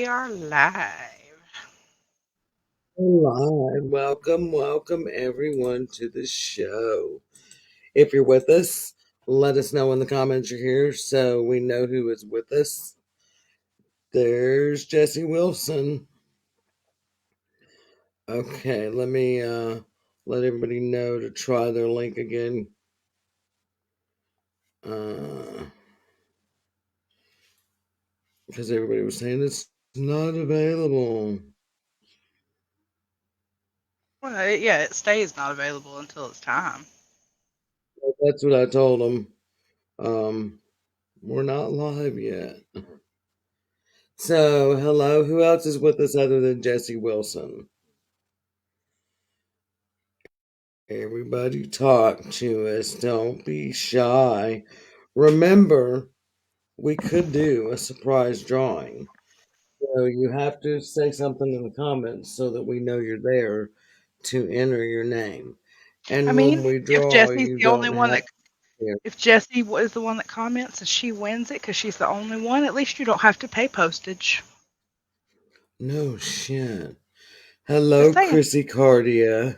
are live. Live. Welcome everyone to the show. If you're with us, let us know in the comments you're here so we know who is with us. There's Jesse Wilson. Okay, let me let everybody know to try their link again. Because everybody was saying it's not available. Well, yeah, it stays not available until it's time. That's what I told them. Um, we're not live yet. So, hello. Who else is with us other than Jesse Wilson? Everybody talk to us. Don't be shy. Remember, we could do a surprise drawing. So you have to say something in the comments so that we know you're there to enter your name. I And when mean, we if draw, Jesse's you the only don't one have that, to. if Jessie is the one that comments and she wins it because she's the only one, at least you don't have to pay postage. No shit. Just Hello, saying. Chrissy Cardia.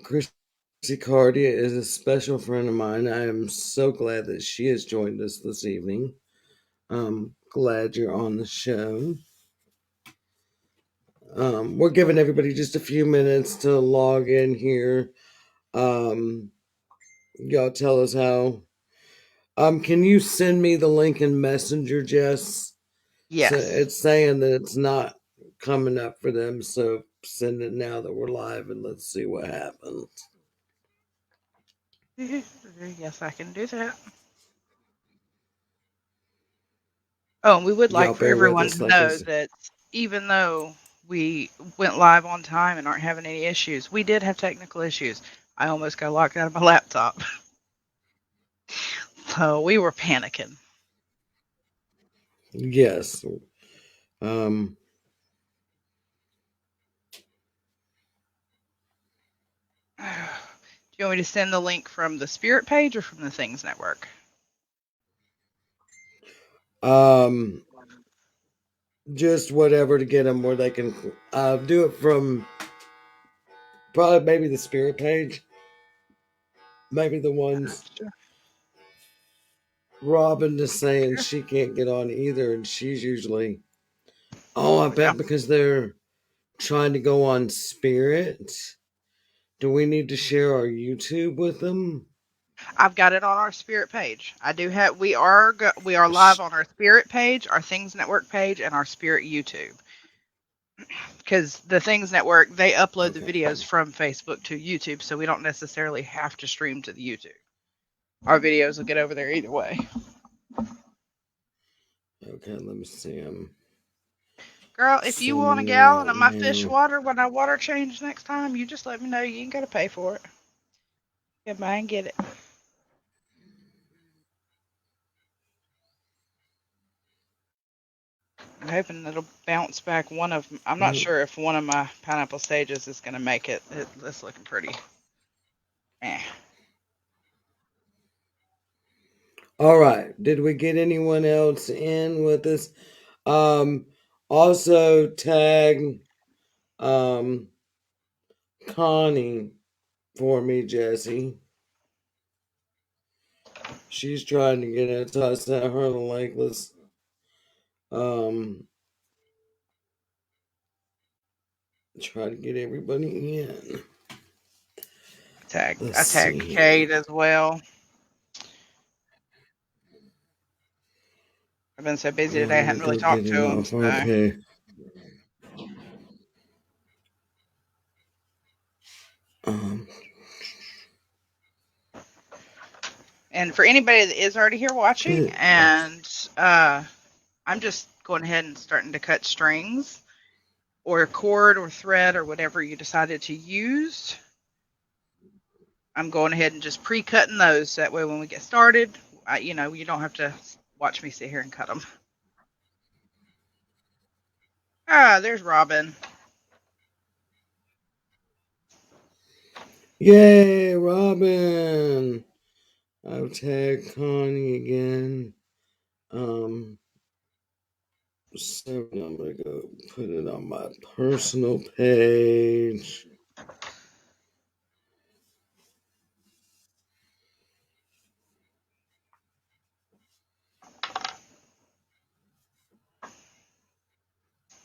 Chrissy Cardia is a special friend of mine. I am so glad that she has joined us this evening. I'm glad you're on the show. We're giving everybody just a few minutes to log in here. Um, y'all tell us how. Can you send me the link in Messenger, Jess? So Yes. it's saying that it's not coming up for them, so send it now that we're live and let's see what happens. Yes, I can do that. Oh, and we would like Y'all for bear with everyone us, to like I know said. that even though we went live on time and aren't having any issues, we did have technical issues. I almost got locked out of my laptop. So we were panicking. Yes. Um, Do you want me to send the link from the Spirit page or from the Things Network? um, just whatever to get them where they can do it from probably maybe the Spirit page, maybe the ones Sure. Robin is saying Sure. she can't get on either, and she's usually. Oh, I Yeah. bet because they're trying to go on Spirit. Do we need to share our YouTube with them? I've got it on our Spirit page. I do have. We are live Sh- on our Spirit page, our Things Network page, and our Spirit YouTube. Because the Things Network, they upload the Okay. videos from Facebook to YouTube, so we don't necessarily have to stream to the YouTube. Our videos will get over there either way. Okay, let me see. I'm Girl, if you want a sending gallon out of my fish now. water when I water change next time, you just let me know. You ain't got to pay for it. Come by and get it. I'm hoping it'll bounce back one of. I'm not Mm. sure if one of my pineapple stages is going to make it. It's looking pretty. Eh. All right. Did we get anyone else in with us? Um, also tag um Connie for me, Jesse. She's trying to get it, so I sent her the link. Let's um try to get everybody in. Let's I see tagged here. Kate as well. I've been so busy today, I Let me hadn't really go get talked it to him. off our So, page. Um, and for anybody that is already here watching, it, and I'm just going ahead and starting to cut strings or cord or thread or whatever you decided to use. I'm going ahead and just pre-cutting those. That way, when we get started, you don't have to watch me sit here and cut them. Ah, there's Robin. yay, Robin! I'll tag Connie again. Um, So I'm gonna go put it on my personal page.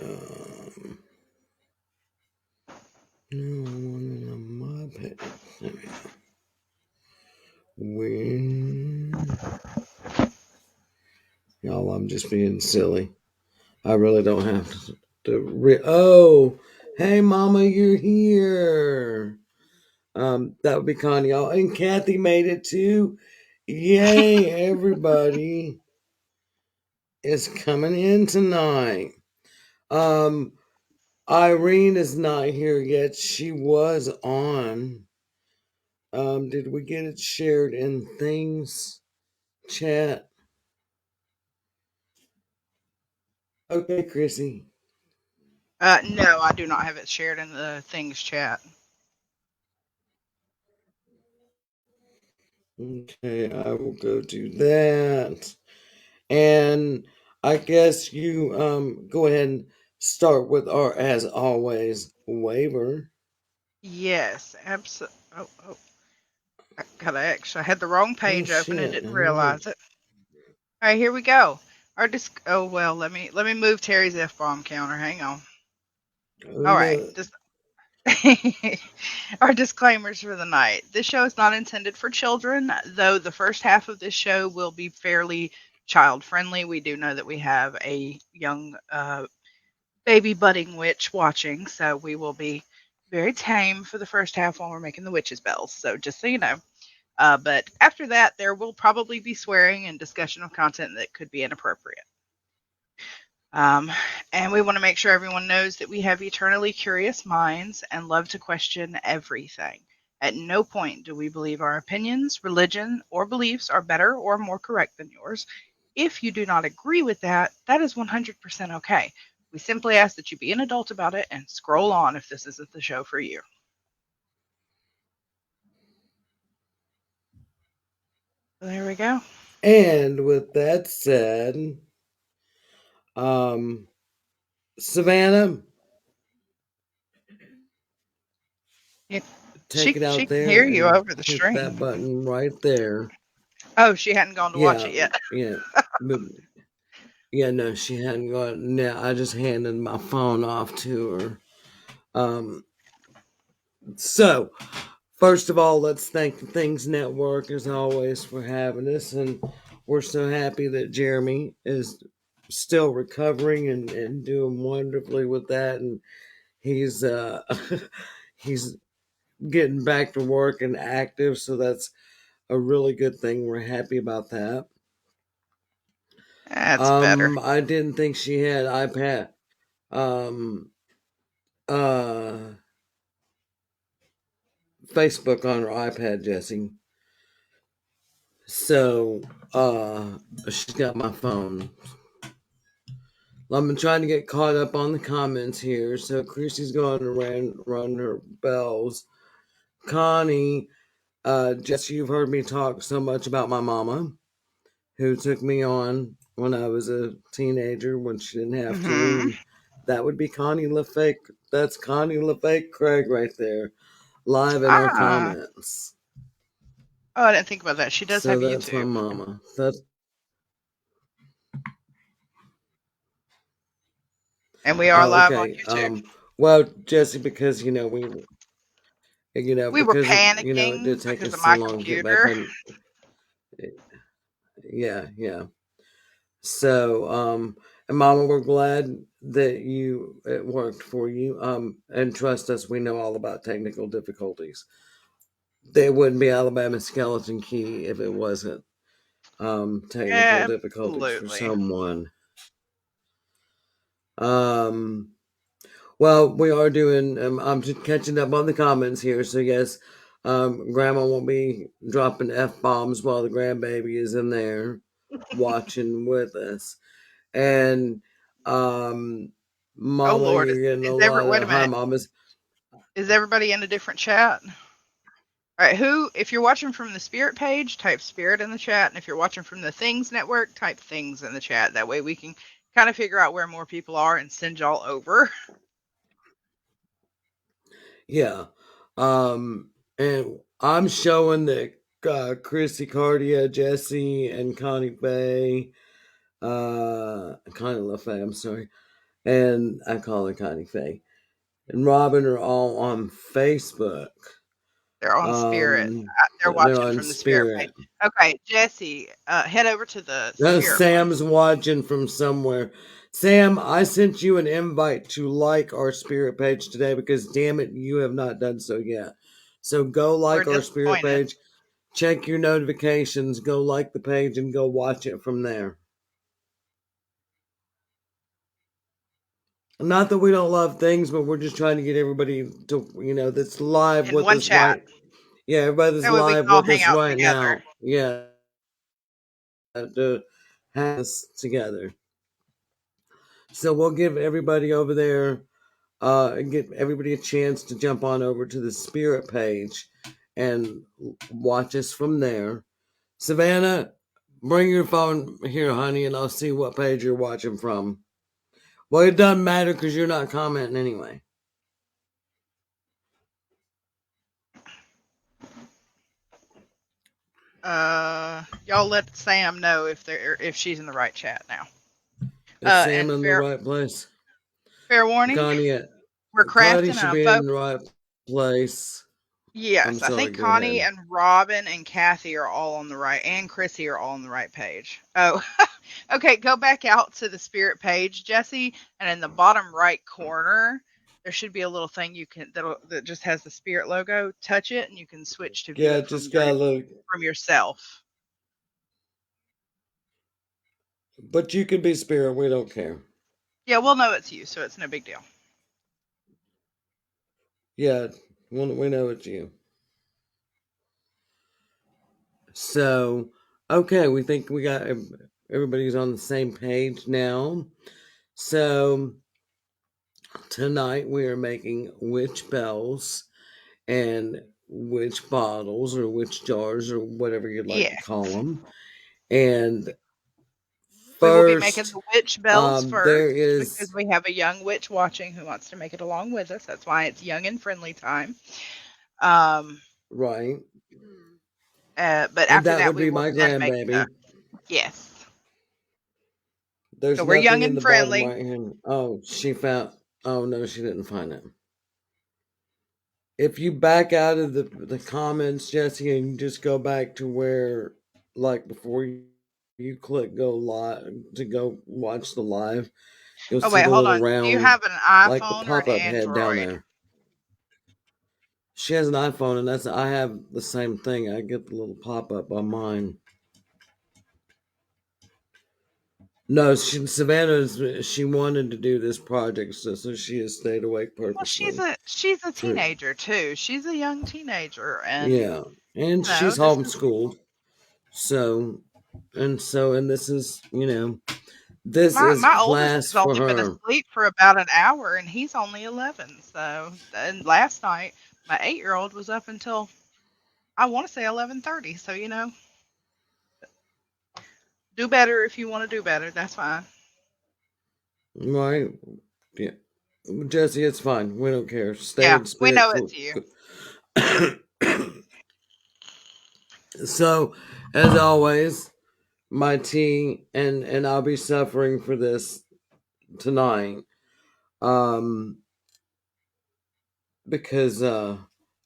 Um, no, I want it on my page. There we go. When y'all, I'm just being silly. I really don't have oh, hey, Mama, you're here. That would be Connie. Oh, and Kathy made it too. Yay, everybody is coming in tonight. Um, Irene is not here yet. She was on. Did we get it shared in things chat? Okay, Chrissy. No, I do not have it shared in the things chat. Okay, I will go do that. And I guess you go ahead and start with our as always waiver. Yes, absolutely. Oh, I got X. I had the wrong Oh page open and shit! didn't Hang on. realize it. All right, here we go. Oh well, let me move Terry's f bomb counter. Hang on. Oh All right, no. our disclaimers for the night. This show is not intended for children, though the first half of this show will be fairly child friendly. We do know that we have a young baby budding witch watching, so we will be very tame for the first half while we're making the witch's bells. So just so you know. But after that, there will probably be swearing and discussion of content that could be inappropriate. Um, and we want to make sure everyone knows that we have eternally curious minds and love to question everything. At no point do we believe our opinions, religion, or beliefs are better or more correct than yours. If you do not agree with that, that is 100% okay. We simply ask that you be an adult about it and scroll on if this isn't the show for you. So there we go. And with that said, um, Savannah, Yeah, take it she out can there hear you and over the hit that stream. button right there. Oh, she hadn't gone to watch Yeah, it yet. yeah. But yeah, no, she hadn't gone. No, I just handed my phone off to her. Um, so first of all, let's thank the Things Network as always for having us, and we're so happy that Jeremy is still recovering and doing wonderfully with that, and he's he's getting back to work and active, so that's a really good thing. We're happy about that. That's better. I didn't think she had iPad. Um, uh, Facebook on her iPad, Jesse. So, she's got my phone. I'm trying to get caught up on the comments here. So, Chrissy's going to run her bells. Connie, Jesse, you've heard me talk so much about my mama, who took me on when I was a teenager when she didn't have to, Hmm. and that would be Connie LaFake. That's Connie LaFake Craig right there, live in our Ah. comments. Oh, I didn't think about that. She does So have that's my YouTube. mama. That's And we are live on okay. YouTube. Well, Jesse, because We were because it panicking did take because us of so my long to get back computer. on. Yeah, yeah. So, and Mama, we're glad that it worked for you. And trust us, we know all about technical difficulties. There wouldn't be Alabama Skeleton Key if it wasn't technical difficulties for Absolutely. someone. Um, well, we are doing. I'm just catching up on the comments here. So yes, Grandma won't be dropping f bombs while the grandbaby is in there watching with us. And Oh Mama, Lord, you're getting a is lot wait a of hi, minute. mamas. Is everybody in a different chat? All right, if you're watching from the Spirit page, type Spirit in the chat, and if you're watching from the Things Network, type Things in the chat. That way we can kind of figure out where more people are and send y'all over. Yeah. And I'm showing that Chrissy Cardia, Jesse, and Connie Faye, Connie LaFay, I'm sorry, and I call her Connie Faye, and Robin are all on Facebook. They're on Spirit. They're They're watching on from the Spirit page. Spirit. Okay, Jesse, head over to the Now Spirit one. Sam's watching from somewhere. Sam, I sent you an invite to like our Spirit page today because, damn it, you have not done so yet. So go We're like our Spirit disappointed. page, check your notifications, go like the page, and go watch it from there. Not that we don't love things, but we're just trying to get everybody to, that's live In with one us chat. right. Yeah, everybody that's That way we live can all with hang us out right together. now. Yeah, to have us together. So we'll give everybody over there and get everybody a chance to jump on over to the Spirit page and watch us from there. Savannah, bring your phone here, honey, and I'll see what page you're watching from. Well, it doesn't matter because you're not commenting anyway. Y'all let Sam know if she's in the right chat now. Is Sam And in the right place? fair warning, Connie, we're Connie crafting should a be photo. in the right place. I'm Yes, I sorry, think go Connie ahead. and Robin and Kathy are all on the right, and Chrissy are all on the right page. Oh, okay. Go back out to the Spirit page, Jesse, and in the bottom right corner, there should be a little thing that just has the Spirit logo. Touch it, and you can switch to view Yeah, it just gotta look. from yourself. But you can be Spirit, we don't care. Yeah, we'll know it's you, so it's no big deal. Yeah, we know it's you. So, okay, we think we got everybody's on the same page now. So, tonight we are making witch bells and witch bottles or witch jars or whatever you'd like to Yeah, call them. And we will be making first, the witch bells there first because is, we have a young witch watching who wants to make it along with us. That's why it's young and friendly time. Um, right, but and after that that, would we be will my then make the grandbaby. yes. There's So we're young nothing in and the bottom friendly. right hand. Oh, she found, oh no, she didn't find it. If you back out of the comments, Jesse, and just go back to where, like before you click go live to go watch the live, you'll Oh see wait, the hold little on. Do you round, have an like the iPhone or pop an up head down Android? there. She has an iPhone, and I have the same thing. I get the little pop up on mine. No, she wanted to do this project, so she has stayed awake Well, she's purposely. a she's a For teenager too. She's a young teenager, and yeah, and she's this is homeschooled. So and this is this is my oldest class has for only been her. asleep for about an hour, and he's only 11. So, and last night my 8-year-old was up until I want to say 11:30. So do better if you want to do better. That's fine. Right? Yeah. Jesse, it's fine. We don't care. Stay Yeah, in we spirit know for it's you. so as always, my tea and I'll be suffering for this tonight. Um because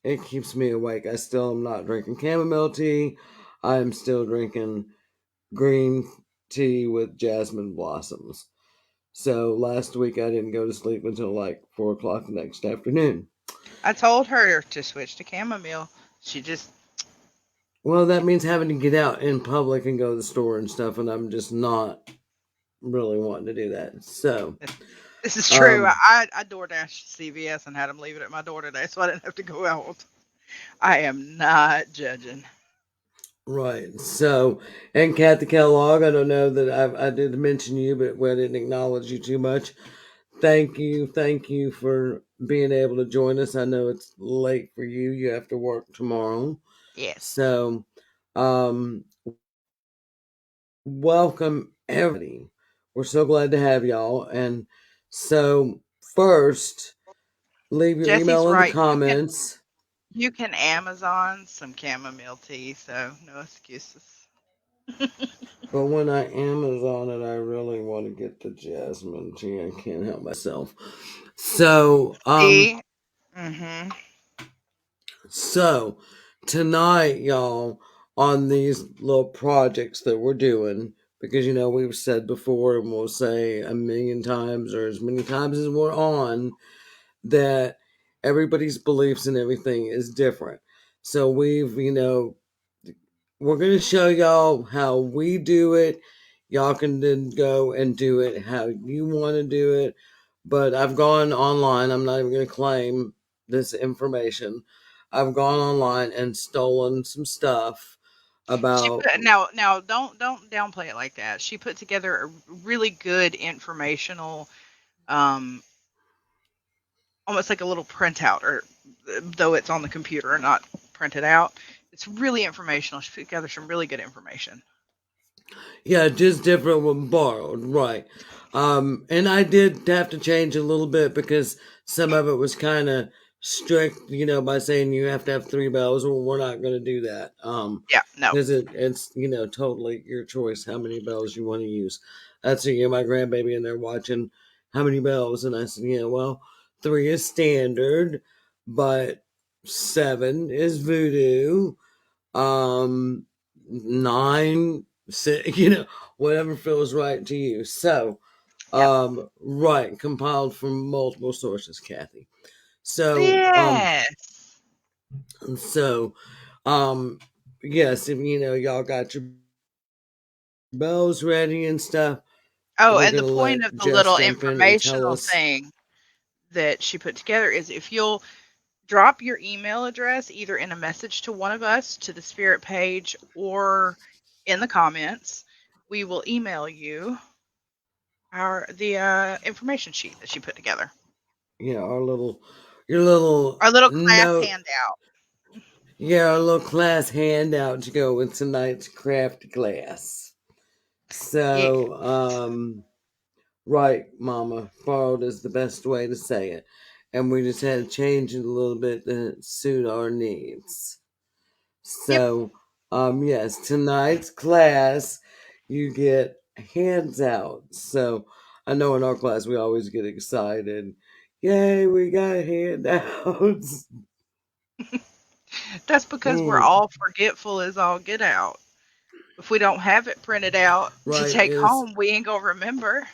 it keeps me awake. I still am not drinking chamomile tea. I am still drinking green tea with jasmine blossoms. So last week I didn't go to sleep until like 4 o'clock the next afternoon. I told her to switch to chamomile. She just Well, that means having to get out in public and go to the store and stuff, and I'm just not really wanting to do that. So, this is true. um, I DoorDashed CVS and had them leave it at my door today, so I didn't have to go out. I am not judging. right. So, and Kathy Kellogg, I don't know that I did mention you, but I didn't acknowledge you too much. Thank you for being able to join us. I know it's late for you. You have to work tomorrow. Yes. So, um, welcome everybody. We're so glad to have y'all. And so, first, leave your Jesse's email in the right. comments. You can Amazon some chamomile tea, so no excuses. But when I Amazon it, I really want to get the jasmine tea. I can't help myself. So, See? Mhm. so tonight, y'all, on these little projects that we're doing, because we've said before and we'll say a million times or as many times as we're on that everybody's beliefs and everything is different. So we're going to show y'all how we do it. Y'all can then go and do it how you want to do it. But I've gone online. I'm not even going to claim this information. I've gone online and stolen some stuff She about, put now don't downplay it like that. She put together a really good informational, um, almost like a little printout, or though it's on the computer and not printed out. It's really informational. She put together some really good information. yeah, just different when borrowed, right. And I did have to change a little bit because some of it was kind of strict, by saying you have to have 3 bells. Well, we're not going to do that. Yeah, no. Because it's totally your choice how many bells you want to use. That's my grandbaby and they're watching how many bells, and I said, well, 3 is standard, but 7 is voodoo. 9, six, whatever feels right to you. So, Yep. right, compiled from multiple sources, Kathy. So, Yes. so, um, yes, if y'all got your bells ready and stuff, Oh, we're and the gonna point let of the Jess little jump in and tell informational us. thing that she put together is if you'll drop your email address either in a message to one of us to the spirit page or in the comments, we will email you our the information sheet that she put together. Your little Our little class note, handout. our little class handout to go with tonight's craft class. Yeah. So, right, Mama. Borrowed is the best way to say it. And we just had to change it a little bit to suit our needs. Yep. So, yes, tonight's class, you get hands out. So, I know in our class we always get excited. Yay, we got handouts. That's because we're Mm, all forgetful as all get out. If we don't have it printed out to right, take home, we ain't gonna remember.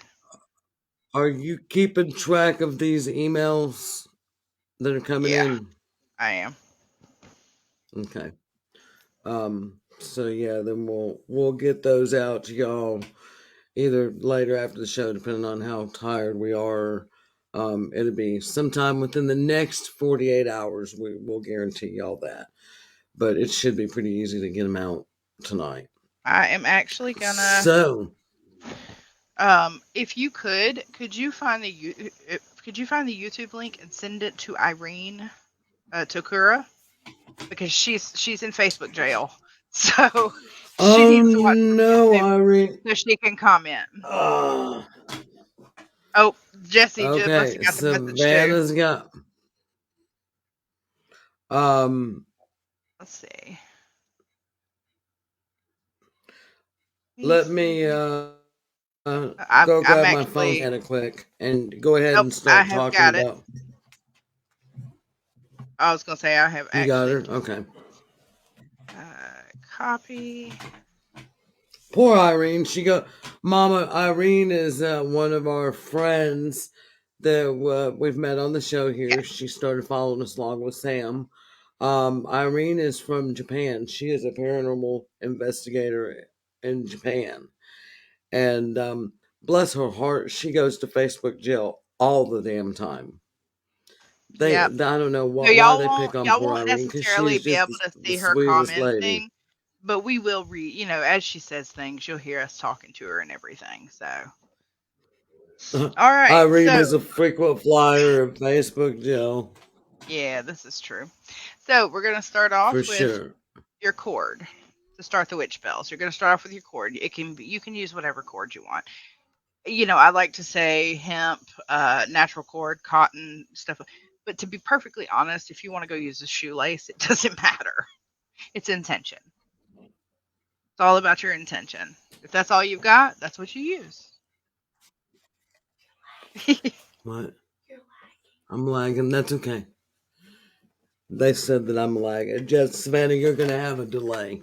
are you keeping track of these emails that are coming Yeah, in? I am. Okay. So yeah, then we'll get those out to y'all either later after the show, depending on how tired we are. It'll be sometime within the next 48 hours. We'll guarantee y'all that, but it should be pretty easy to get them out tonight. I am actually gonna. So, If you could you find the could you find the YouTube link and send it to Irene Tokura, because she's in Facebook jail, so she oh needs to watch some no, YouTube Irene. so she can comment. Uh, Oh, Jesse must have okay, got the message too. Savannah's got. Um, Let's see. Let me Let see. me I'm go I'm grab my phone actually. kind of quick and go ahead Nope, and I start have talking got it. about. I was gonna say I have You got actually her? Okay. copy. Poor Irene. Mama Irene is one of our friends that we've met on the show Yeah. here. She started following us along with Sam. Irene is from Japan. She is a paranormal investigator in Japan. And bless her heart, she goes to Facebook jail all the damn time. I Yep. don't know No, why they pick on y'all poor won't Irene because she necessarily is be just able to the see her sweetest lady. commenting, but we will read, as she says things, you'll hear us talking to her and everything. So, all right. Irene So, is a frequent flyer of Facebook jail yeah, this is true. So, we're going to start for off with sure. your cord to start the witch bells. You're going to start off with your cord. You can use whatever cord you want. I like to say hemp, natural cord, cotton, stuff. But to be perfectly honest, if you want to go use a shoelace, it doesn't matter. It's intention. It's all about your intention. If that's all you've got, that's what you use. What? I'm lagging. That's okay. They said that I'm lagging. Just Savannah, you're gonna have a delay.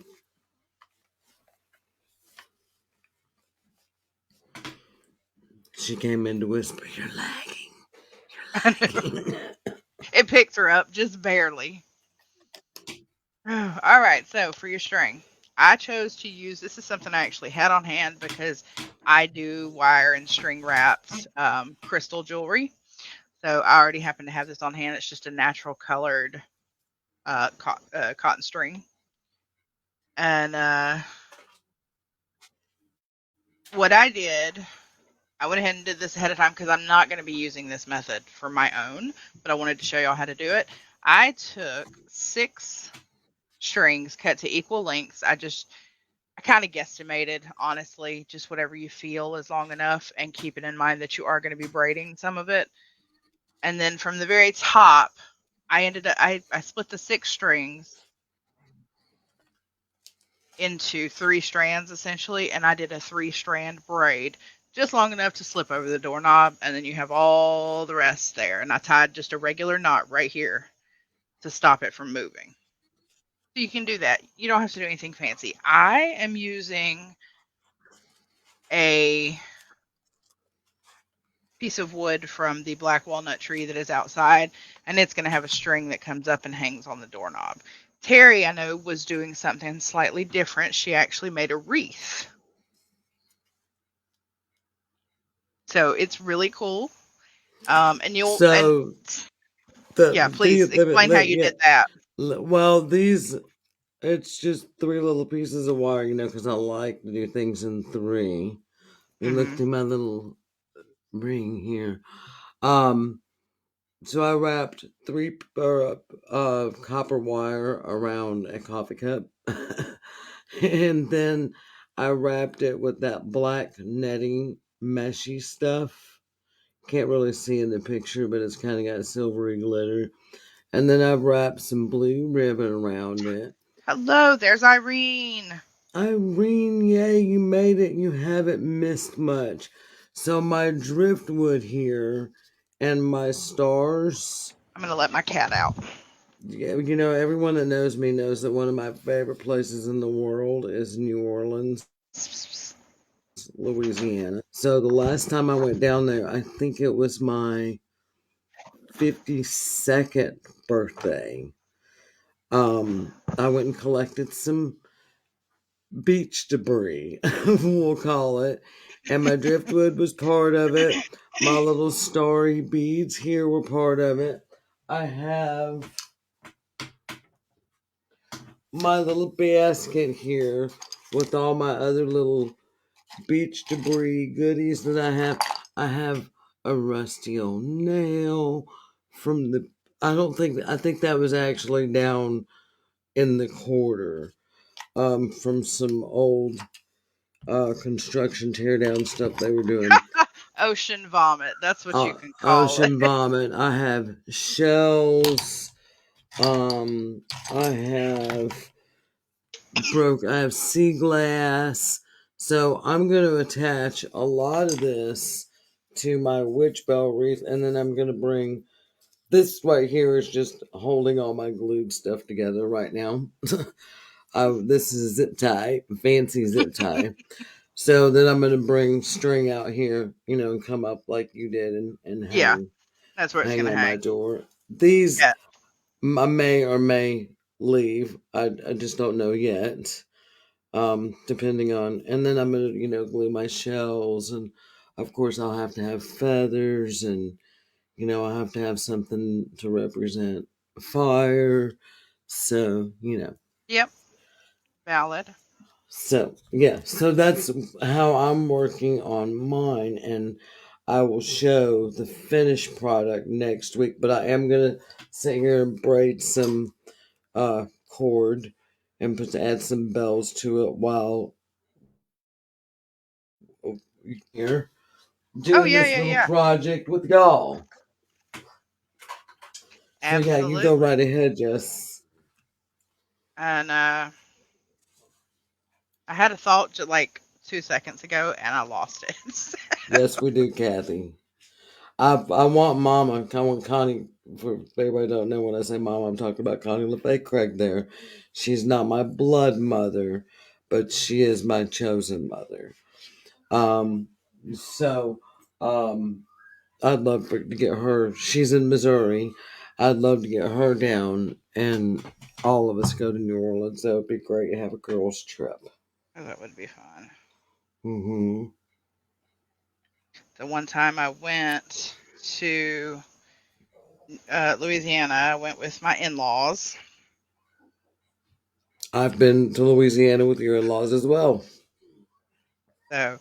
She came in to whisper, "You're lagging. You're lagging." It picks her up just barely. All right, so for your string, I chose to use this is something I actually had on hand because I do wire and string wrapped crystal jewelry. So I already happen to have this on hand. It's just a natural colored cotton string. And what I did, I went ahead and did this ahead of time because I'm not going to be using this method for my own, but I wanted to show y'all how to do it. I took 6 strings cut to equal lengths. I kind of guesstimated, honestly, just whatever you feel is long enough, and keeping in mind that you are going to be braiding some of it. And then from the very top, I split the 6 strings into 3 strands essentially, and I did a 3-strand braid just long enough to slip over the doorknob, and then you have all the rest there. And I tied just a regular knot right here to stop it from moving. So you can do that. You don't have to do anything fancy. I am using a piece of wood from the black walnut tree that is outside, and it's going to have a string that comes up and hangs on the doorknob. Terry, I know, was doing something slightly different. She actually made a wreath. So it's really cool. And So yeah, please explain how you did that. well, these it's just three little pieces of wire, because I like to do things in three. You look Hmm. through my little ring here. Um, so I wrapped three copper wire around a coffee cup, and then I wrapped it with that black netting meshy stuff. Can't really see in the picture, but it's kind of got silvery glitter. And then I've wrapped some blue ribbon around it. Hello, there's Irene. Irene, yay, you made it. You haven't missed much. So my driftwood here and my stars. I'm gonna let my cat out. Yeah, everyone that knows me knows that one of my favorite places in the world is New Orleans, Louisiana. So the last time I went down there, I think it was my 52nd birthday. I went and collected some beach debris, we'll call it. And my driftwood was part of it. My little starry beads here were part of it. I have my little basket here with all my other little beach debris goodies that I have. I have a rusty old nail from the. I think that was actually down in the quarter from some old construction tear down stuff they were doing. Ocean vomit. That's what you can call it. Ocean vomit. I have shells. Um, I have I have sea glass. So I'm going to attach a lot of this to my witch bell wreath, and then I'm going to bring this right here is just holding all my glued stuff together right now. This is zip tie, fancy zip tie. So then I'm going to bring string out here, and come up like you did and Yeah, hang that's where it's hang gonna on my hang. door. These Yeah. I may or may leave. I just don't know yet. Depending on, and then I'm gonna glue my shells, and of course I'll have to have feathers, and I have to have something to represent fire. So Yep. Valid. so that's how I'm working on mine, and I will show the finished product next week. But I am gonna sit here and braid some cord and add some bells to it while here. Oh doing yeah, this yeah, little yeah. project with y'all. So yeah, you go Absolutely. right ahead, Jess. And I had a thought just like 2 seconds ago, and I lost it. Yes, we do, Kathy. I want Mama. I want Connie. For everybody don't know, when I say Mama, I'm talking about Connie LeFay Craig. There, she's not my blood mother, but she is my chosen mother. Um, so, um, I'd love to get her. She's in Missouri. I'd love to get her down and all of us go to New Orleans. That would be great to have a girls' trip. Oh, that would be fun. Hmm. The one time I went to Louisiana, I went with my in-laws. I've been to Louisiana with your in-laws as well. So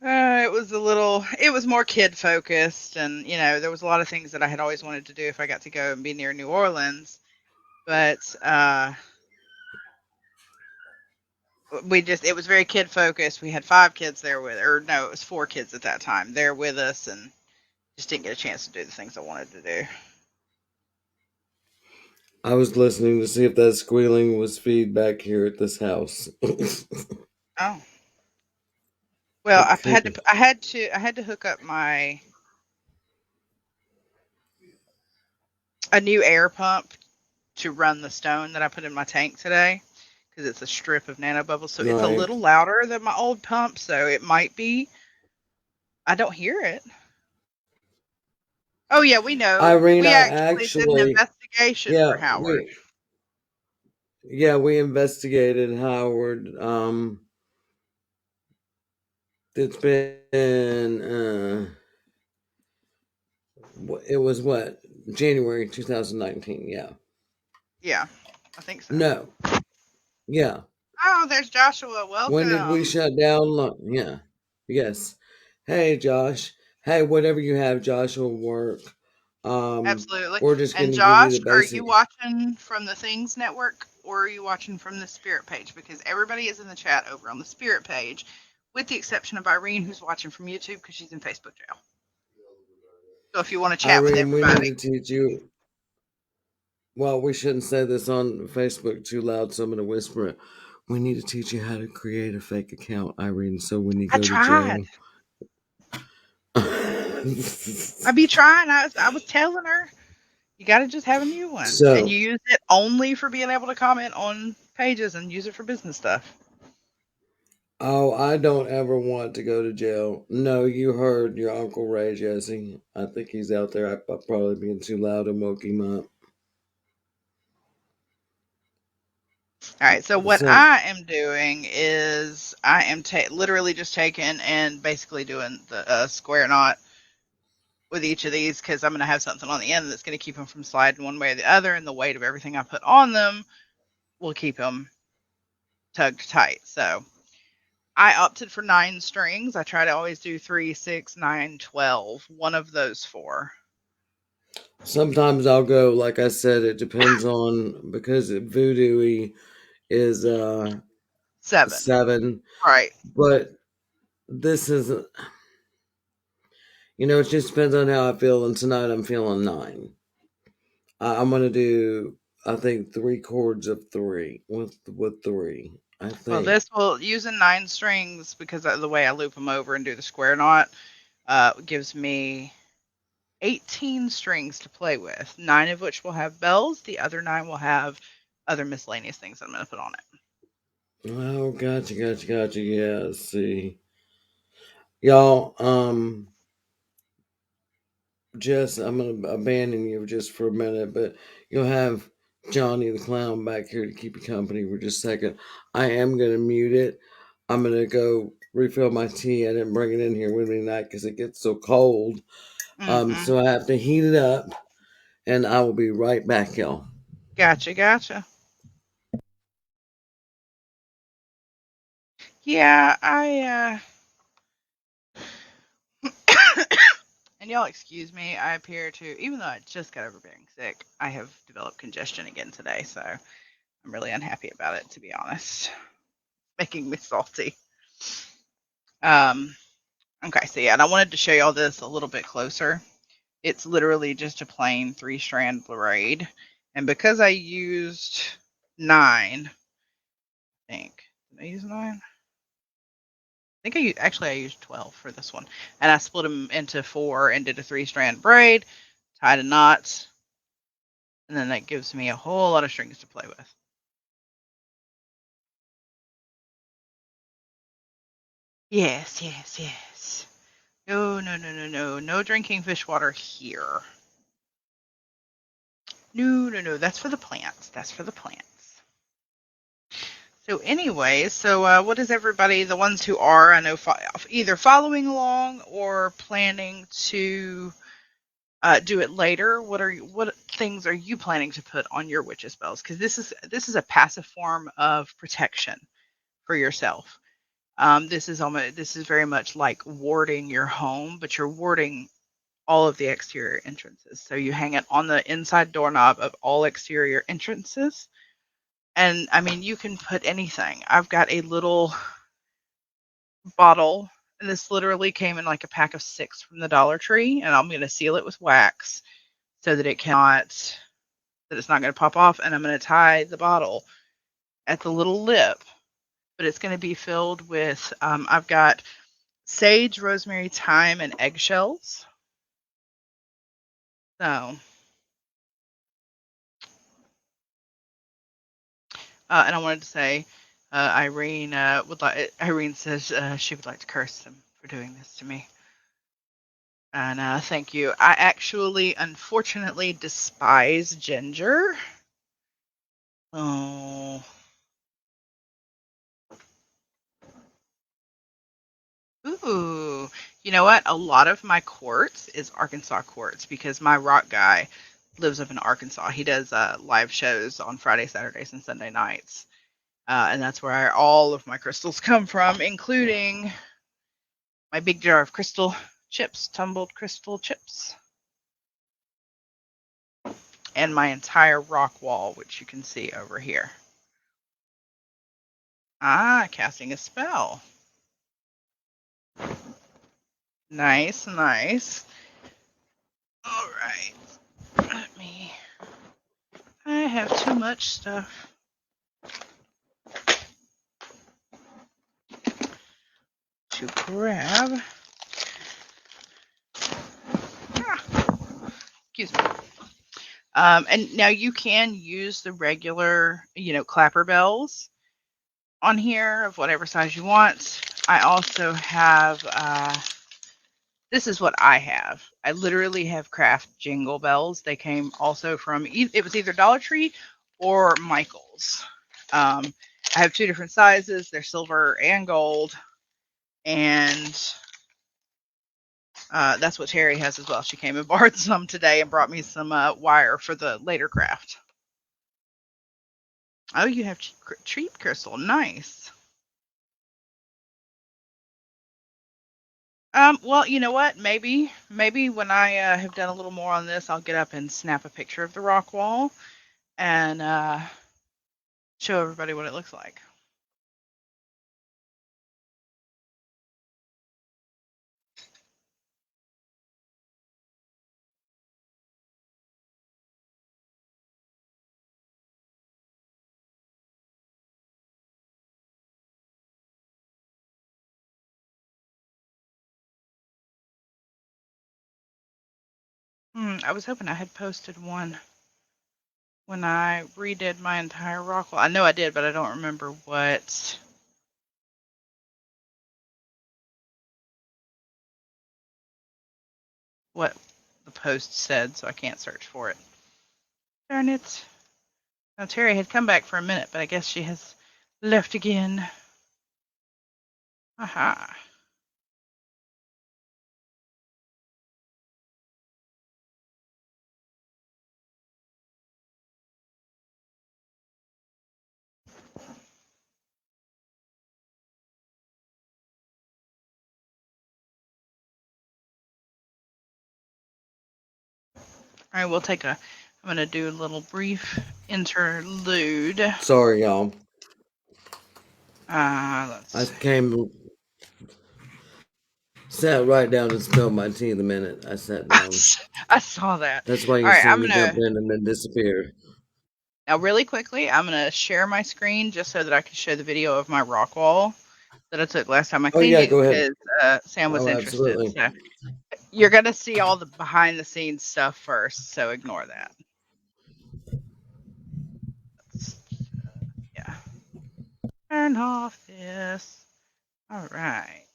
it was more kid focused, and there was a lot of things that I had always wanted to do if I got to go and be near New Orleans. But it was very kid focused. We had 5 kids there with, or no, it was 4 kids at that time there with us, and just didn't get a chance to do the things I wanted to do. I was listening to see if that squealing was feedback here at this house. Oh, well, It could be. I had to hook up my a new air pump to run the stone that I put in my tank today, because it's a strip of nanobubbles. So it's a Right. little louder than my old pump. So it might be, I don't hear it. Oh, yeah, we know. Irene, We I actually did an actually, investigation yeah, for Howard. we investigated Howard. It's been, it was what? January 2019. Yeah. Yeah, I think so. No. Yeah. Oh, there's Joshua. When did we Welcome. shut down? Yeah. Yes. Hey, Josh. Hey, whatever you have, Josh, will work. Absolutely. We're just going And to give you Josh, the are you basic. watching from the Things Network or are you watching from the Spirit page? Because everybody is in the chat over on the Spirit page, with the exception of Irene, who's watching from YouTube because she's in Facebook jail. So if you want to chat with Irene, we need everybody, to teach you. Well, we shouldn't say this on Facebook too loud, so I'm going to whisper it. We need to teach you how to create a fake account, Irene, so when you I go to tried. jail. I be trying. I was telling her you got to just have a new one, and So, you use it only for being able to comment on pages and use it for business stuff. oh, I don't ever want to go to jail. No, you heard your Uncle Ray, Jesse. I think he's out there. I'm probably being too loud and woke him up. All right. So what So, I am doing is I am literally just taking and basically doing the square knot with each of these, because I'm going to have something on the end that's going to keep them from sliding one way or the other, and the weight of everything I put on them will keep them tugged tight. So I opted for 9 strings. I try to always do 3, 6, 9, 12. One of those four. sometimes I'll go, like I said, it depends on, because voodoo is 7. 7, Right. but this is, it just depends on how I feel, and tonight I'm feeling 9. I'm gonna do, I think, 3 chords of 3 with 3. I Well, think. using 9 strings, because of the way I loop them over and do the square knot, gives me 18 strings to play with, 9 of which will have bells. The other 9 will have other miscellaneous things I'm going to put on it. Oh, gotcha. Yeah, see, y'all. Jess, I'm gonna abandon you just for a minute, but you'll have Johnny the Clown back here to keep you company for just a second. I am gonna mute it. I'm gonna go refill my tea. I didn't bring it in here with me tonight because it gets so cold. Mm-hmm. So I have to heat it up, and I will be right back, y'all. Gotcha, gotcha. Yeah, and y'all excuse me, I appear to, even though I just got over being sick, I have developed congestion again today, so I'm really unhappy about it, to be honest. Making me salty. Um, Okay, so yeah, and I wanted to show y'all this a little bit closer. It's literally just a plain 3-strand braid. And because I used 9, I think. Did I use 9? I think I used 12 for this one. And I split them into 4 and did a 3-strand braid, tied a knot, and then that gives me a whole lot of strings to play with. Yes, yes, yes. No, no, no, no, no. No drinking fish water here. No, no, no. That's for the plants. That's for the plants. So anyway, what is everybody, the ones who are, I know, either following along or planning to do it later? What things are you planning to put on your witches spells? Because this is a passive form of protection for yourself. This is very much like warding your home, but you're warding all of the exterior entrances. So you hang it on the inside doorknob of all exterior entrances. And I mean, you can put anything. I've got a little bottle, and this literally came in like a pack of 6 from the Dollar Tree, and I'm going to seal it with wax so that it's not going to pop off, and I'm going to tie the bottle at the little lip, but it's going to be filled with, I've got sage, rosemary, thyme, and eggshells. So, and I wanted to say, Irene says she would like to curse him for doing this to me. And thank you. I actually, unfortunately, despise ginger. Oh, ooh. You know what? A lot of my quartz is Arkansas quartz because my rock guy lives up in Arkansas. He does live shows on Friday, Saturdays, and Sunday nights. And that's where all of my crystals come from, including my big jar of crystal chips, tumbled crystal chips, and my entire rock wall, which you can see over here. Ah, casting a spell. Nice, nice. All right. Let me. I have too much stuff to grab. Excuse me. And now you can use the regular, clapper bells on here of whatever size you want. I also have, this is what I have. I literally have craft jingle bells. They came also from, it was either Dollar Tree or Michael's. I have 2 different sizes. They're silver and gold. And that's what Terry has as well. She came and borrowed some today and brought me some wire for the later craft. Oh, you have cheap crystal. Nice. Well, you know what? Maybe when I have done a little more on this, I'll get up and snap a picture of the rock wall and show everybody what it looks like. I was hoping I had posted one when I redid my entire rock wall. I know I did, but I don't remember what the post said, so I can't search for it. Darn it. Now, Terry had come back for a minute, but I guess she has left again. Aha. All right, I'm going to do a little brief interlude. Sorry, y'all. Let's I see. came Sat right down and spilled my tea the minute I sat I down. saw that. That's why All you right, see me jump in and then disappear. now really quickly, I'm gonna share my screen just so that I can show the video of my rock wall that I took last time I Oh cleaned yeah, it go ahead. because Sam was Oh, interested. absolutely. So you're gonna see all the behind the scenes stuff first, so ignore that. Yeah. Turn off this. All right.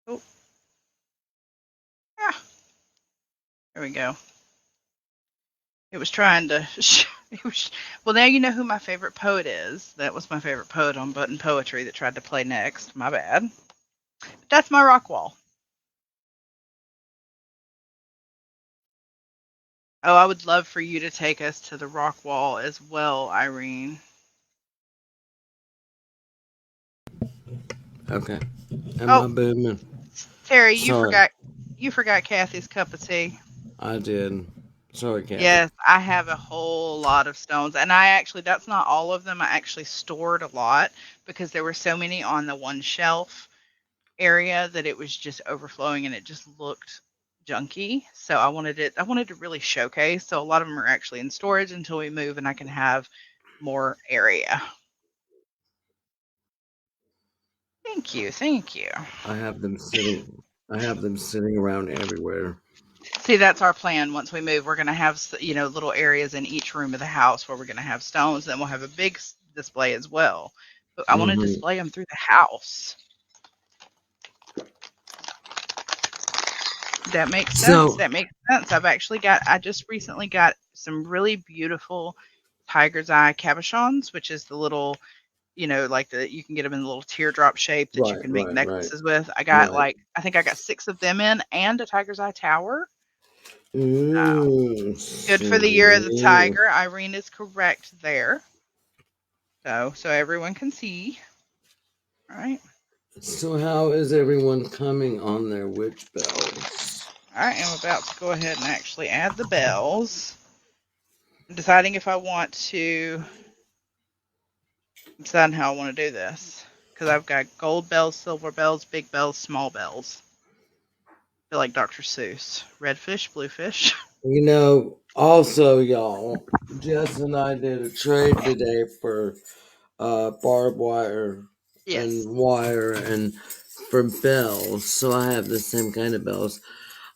Oh, yeah. There we go. It was trying to. It was, well, now you know who my favorite poet is. That was my favorite poet on Button Poetry that tried to play next. My bad. That's my rock wall. Oh, I would love for you to take us to the rock wall as well, Irene. Okay. Am I Oh, booming? Terry, Sorry, you forgot Kathy's cup of tea. I did. Sorry, Kathy. Yes, I have a whole lot of stones, and I actually that's not all of them. I actually stored a lot because there were so many on the one shelf area that it was just overflowing and it just looked junky. So I wanted to really showcase. So a lot of them are actually in storage until we move and I can have more area. Thank you. Thank you. I have them sitting. I have them sitting around everywhere. See, that's our plan. Once we move, we're going to have, little areas in each room of the house where we're going to have stones. Then we'll have a big display as well. But I want to Hmm. display them through the house. That makes sense. So, That makes sense. I just recently got some really beautiful tiger's eye cabochons, which is the little, like you can get them in the little teardrop shape that you right, can make right, right, necklaces with. right. I think I got 6 of them in and a tiger's eye tower. Good for the year of the Sweet. tiger. Irene is correct there. So everyone can see. All right. So, how is everyone coming on their witch bells? I am about to go ahead and actually add the bells. I'm deciding if I want to decide how I want to do this. Because I've got gold bells, silver bells, big bells, small bells. I feel like Dr. Seuss. Red fish, blue fish. Also, y'all, Jess and I did a trade today for barbed wire Yes. and wire and for bells. So I have the same kind of bells.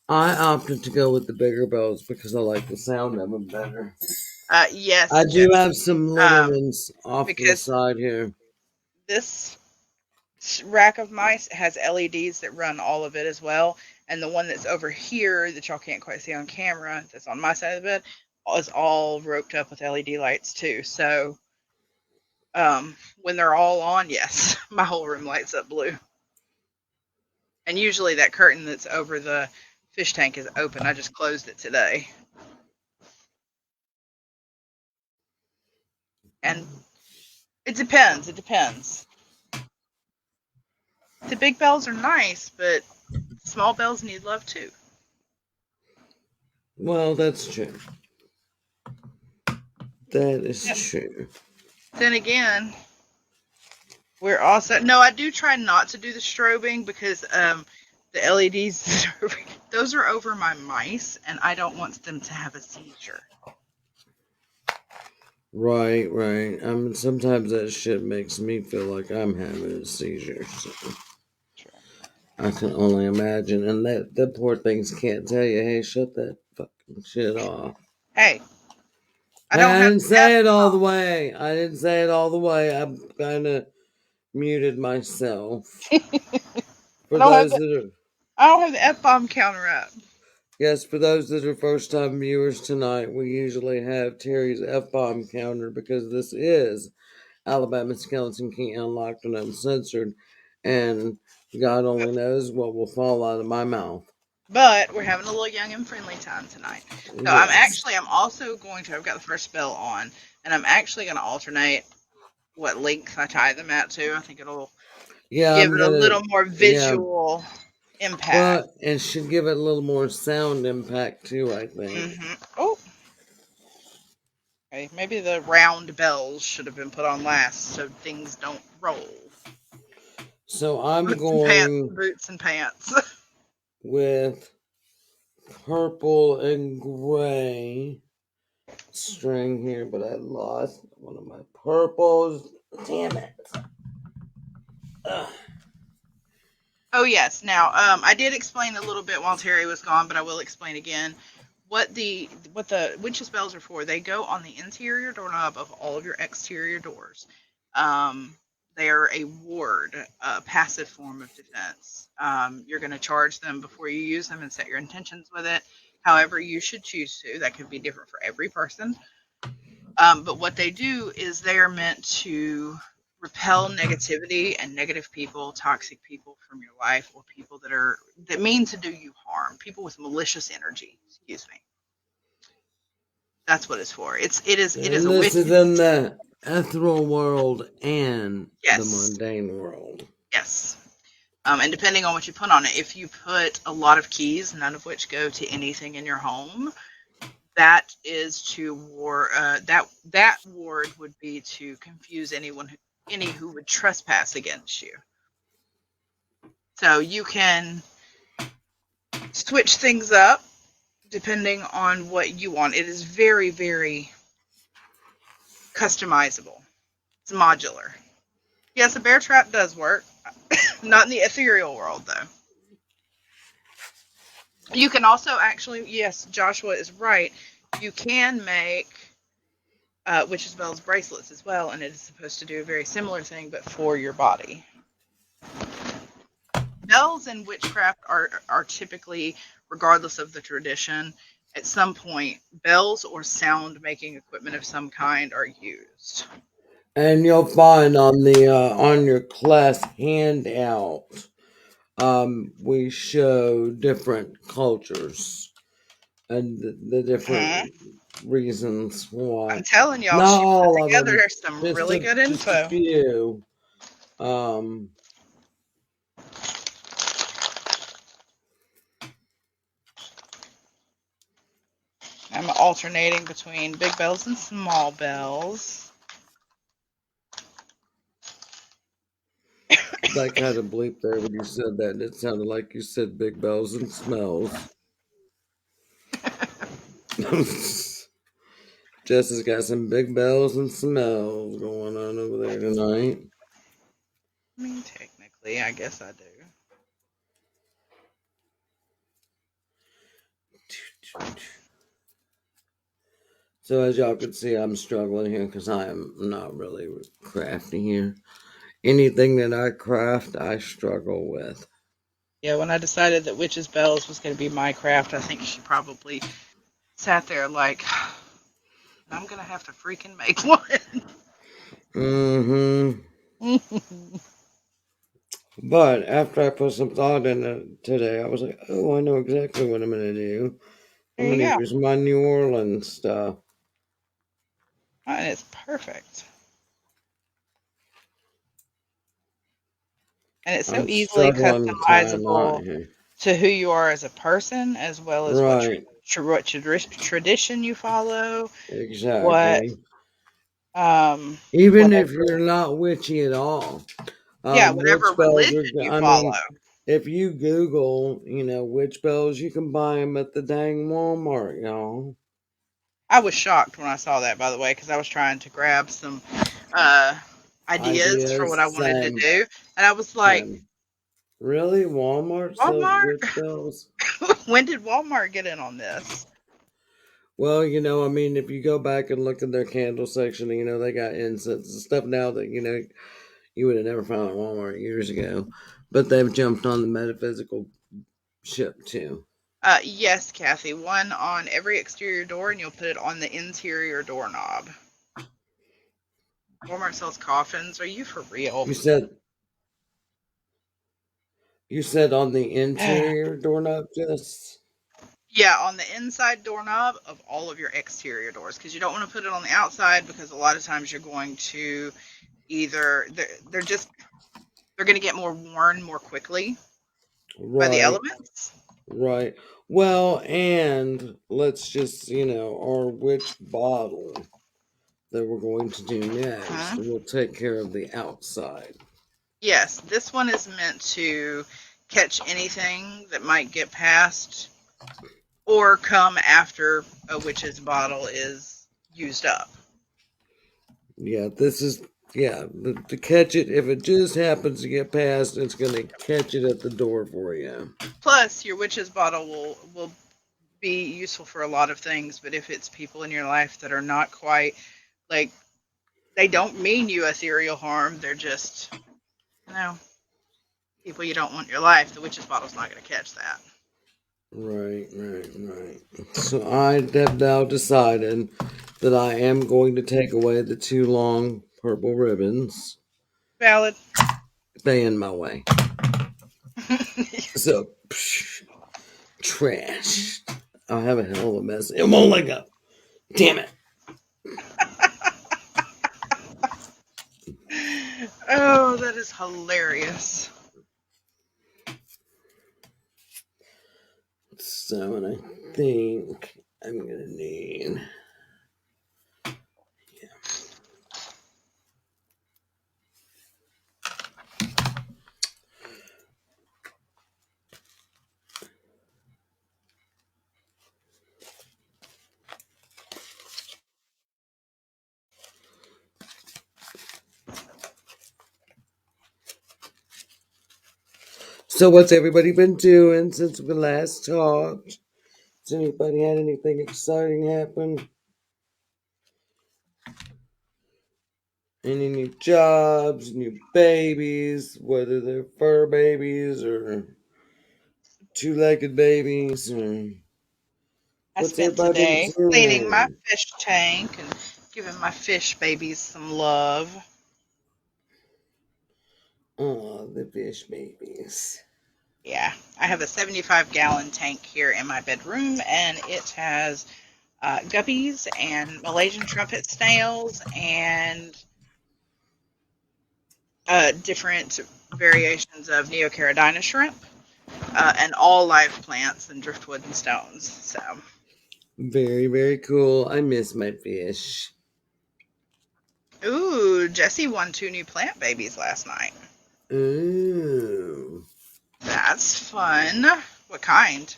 I opted to go with the bigger bells because I like the sound of them better. I Yes, do Jess. have some little Um, ones off to the because side here. this rack of mice has LEDs that run all of it as well. And the one that's over here that y'all can't quite see on camera, that's on my side of the bed, is all roped up with LED lights too. So when they're all on, yes, my whole room lights up blue. And usually that curtain that's over the fish tank is open. I just closed it today. And it depends. It depends. The big bells are nice, but small bells need love too. Well, that's true. That is Yeah. true. Then again, we're also no. I do try not to do the strobing because the LEDs those are over my mice, and I don't want them to have a seizure. Right, right. I mean, sometimes that shit makes me feel like I'm having a seizure. So I can only imagine. And that the poor things can't tell you, hey, shut that fucking shit off. Hey, I Hey, don't I have didn't the F. say it all the way. I didn't say it all the way. I kind of muted myself. I For don't have those the that are I don't have the F bomb counter up. Yes, for those that are first time viewers tonight, we usually have Terry's F bomb counter because this is Alabama Skeleton Key Unlocked and Uncensored, and God only knows what will fall out of my mouth. But we're having a little young and friendly time tonight. So Yes. I'm also going to, I've got the first spell on, and I'm actually going to alternate what length I tie them at to. I think it'll Yeah, give I'm it a gonna, little more yeah. visual impact. Well, and should give it a little more sound impact too, I think. Oh, okay. Maybe the round bells should have been put on last so things don't roll. So I'm going Boots and pants. with purple and gray string here, but I lost one of my purples. Damn it. Ugh. Oh yes. Now, I did explain a little bit while Terry was gone, but I will explain again what the witch's bells are for. They go on the interior doorknob of all of your exterior doors. Um, they are a ward, a passive form of defense. You're going to charge them before you use them and set your intentions with it. However, you should choose to. That could be different for every person. But what they do is they are meant to repel negativity and negative people, toxic people from your life, or people that mean to do you harm, people with malicious energy. Excuse me. That's what it's for. It is And a this is witch. in the ethereal world and the Yes, mundane world. yes. And depending on what you put on it, if you put a lot of keys, none of which go to anything in your home, that is to war. That ward would be to confuse any who would trespass against you. So you can switch things up depending on what you want. It is very, very customizable. It's modular. Yes, a bear trap does work. Not in the ethereal world, though. You can also actually, yes, Joshua is right. You can make witch's bells bracelets as well, and it is supposed to do a very similar thing, but for your body. Bells in witchcraft are typically, regardless of the tradition, at some point, bells or sound making equipment of some kind are used. And you'll find on the on your class handout, we show different cultures and the different Mhm. reasons why. I'm telling y'all, Not she put all of them, together some really good just a info. few. Um, I'm alternating between big bells and small bells. that kind of bleep there when you said that. It sounded like you said big bells and smells. Jess has got some big bells and smells going on over there tonight. I mean, technically, I guess I do. So as y'all can see, I'm struggling here because I am not really crafty here. Anything that I craft, I struggle with. Yeah, when I decided that Witch's Bells was going to be my craft, I think she probably sat there like, I'm going to have to freaking make one. Mm-hmm. But after I put some thought in it today, I was like, oh, I know exactly what I'm going to do. I'm There you going to go. use my New Orleans stuff. And it's perfect. And it's so I'm easily struggling to tie a knot customizable here. to who you are as a person, as well as Right. tradition you follow, what, Exactly. Even if whatever, you're not witchy at all. yeah, Witch whatever spells religion are, you I follow. mean, if you Google, witch spells, you can buy them at the dang Walmart, y'all. I was shocked when I saw that, by the way, because I was trying to grab some uh, ideas for what I Ideas, wanted to same, do, and I was like, same. Really? Walmart sells Walmart? witch spells? When did Walmart get in on this? Well, I mean, if you go back and look at their candle section, they got incense and stuff now that, you would have never found at Walmart years ago. But they've jumped on the metaphysical ship too. Yes, Kathy. One on every exterior door, and you'll put it on the interior doorknob. Walmart sells coffins. Are you for real? You said you said on the interior doorknob, just Yeah, on the inside doorknob of all of your exterior doors, because you don't want to put it on the outside because a lot of times you're going to either they're going to get more worn more quickly by the right, elements. right. Well, and let's just our which bottle that we're going to do next. Huh? We'll take care of the outside. Yes, this one is meant to catch anything that might get past or come after a witch's bottle is used up. Yeah, this is to catch it. If it just happens to get past, it's gonna catch it at the door for you. Plus, your witch's bottle will be useful for a lot of things, but if it's people in your life that are not quite like they don't mean you ethereal harm, they're just you know people you don't want in your life, the witch's bottle's not going to catch that. Right, right, right. So I have now decided that I am going to take away the two long purple ribbons. Valid. They in my way. So trash. I have a hell of a mess. It won't let go. Damn it. Oh, that is hilarious. So and I think I'm gonna need. So what's everybody been doing since we last talked? Has anybody had anything exciting happen? Any new jobs, new babies, whether they're fur babies or two-legged babies, or I what's spent everybody been today cleaning my doing? fish tank and giving my fish babies some love. Oh, the fish babies. Yeah, I have a 75-gallon tank here in my bedroom, and it has guppies and Malaysian trumpet snails and different variations of Neocaridina shrimp and all live plants and driftwood and stones. So, Very, very cool. I miss my fish. ooh, Jesse won 2 new plant babies last night. Ooh. That's fun. What kind?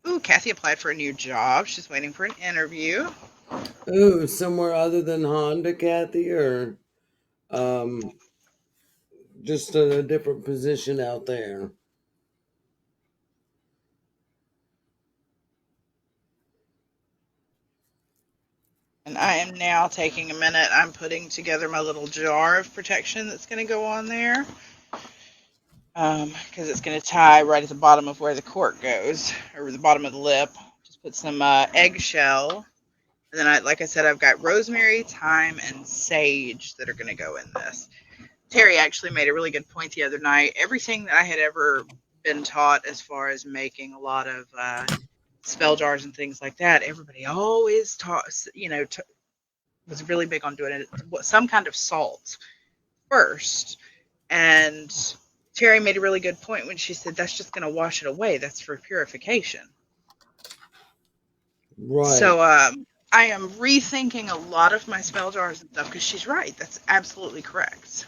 Ooh, Kathy applied for a new job. She's waiting for an interview. Ooh, somewhere other than Honda, Kathy, or um, just a different position out there. And I am now taking a minute. I'm putting together my little jar of protection that's going to go on there. Because it's going to tie right at the bottom of where the cork goes, or the bottom of the lip. Just put some eggshell. And then, like I said, I've got rosemary, thyme, and sage that are going to go in this. Terry actually made a really good point the other night. Everything that I had ever been taught as far as making a lot of spell jars and things like that, everybody always taught, was really big on doing it, some kind of salt first. And Terry made a really good point when she said that's just going to wash it away. That's for purification. Right. So I am rethinking a lot of my spell jars and stuff because she's right. That's absolutely correct.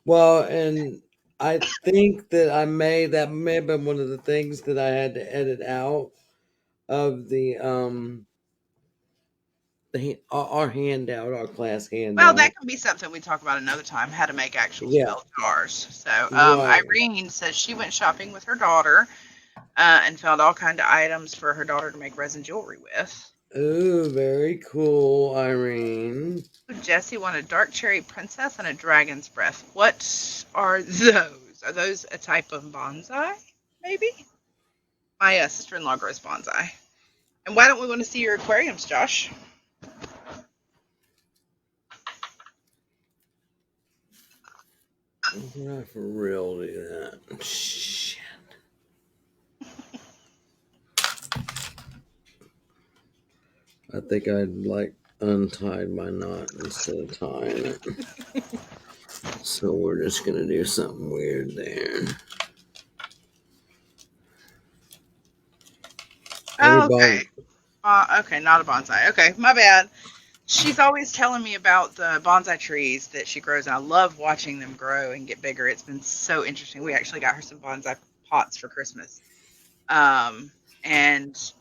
Well, and I think that may have been one of the things that I had to edit out of our handout, our class Well, that handout. can be something we talk about another time, how to make actual Yeah, spell jars. So right. Irene says she went shopping with her daughter and found all kind of items for her daughter to make resin jewelry with. Ooh, very cool, Irene. Jesse wanted dark cherry princess and a dragon's breath. What are those? Are those a type of bonsai? Maybe? My sister-in-law grows bonsai. And why don't we want to see your aquariums, Josh? Can I for real do that? Shit. I think I'd like untied my knot instead of tying it. So we're just gonna do something weird there. Oh, Everybody, okay. Okay, not a bonsai. Okay, my bad. She's always telling me about the bonsai trees that she grows, and I love watching them grow and get bigger. It's been so interesting. We actually got her some bonsai pots for Christmas. And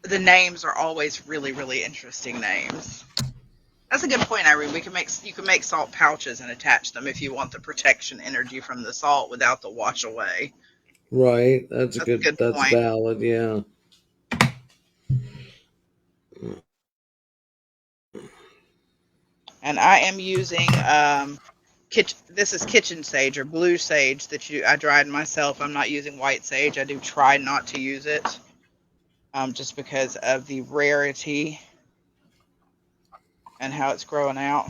the names are always really, really interesting names. That's a good point, Irene. You can make salt pouches and attach them if you want the protection energy from the salt without the wash away. right? That's a good That's point. valid, yeah. And I am using this is kitchen sage or blue sage that I dried myself. I'm not using white sage. I do try not to use it, just because of the rarity and how it's growing out,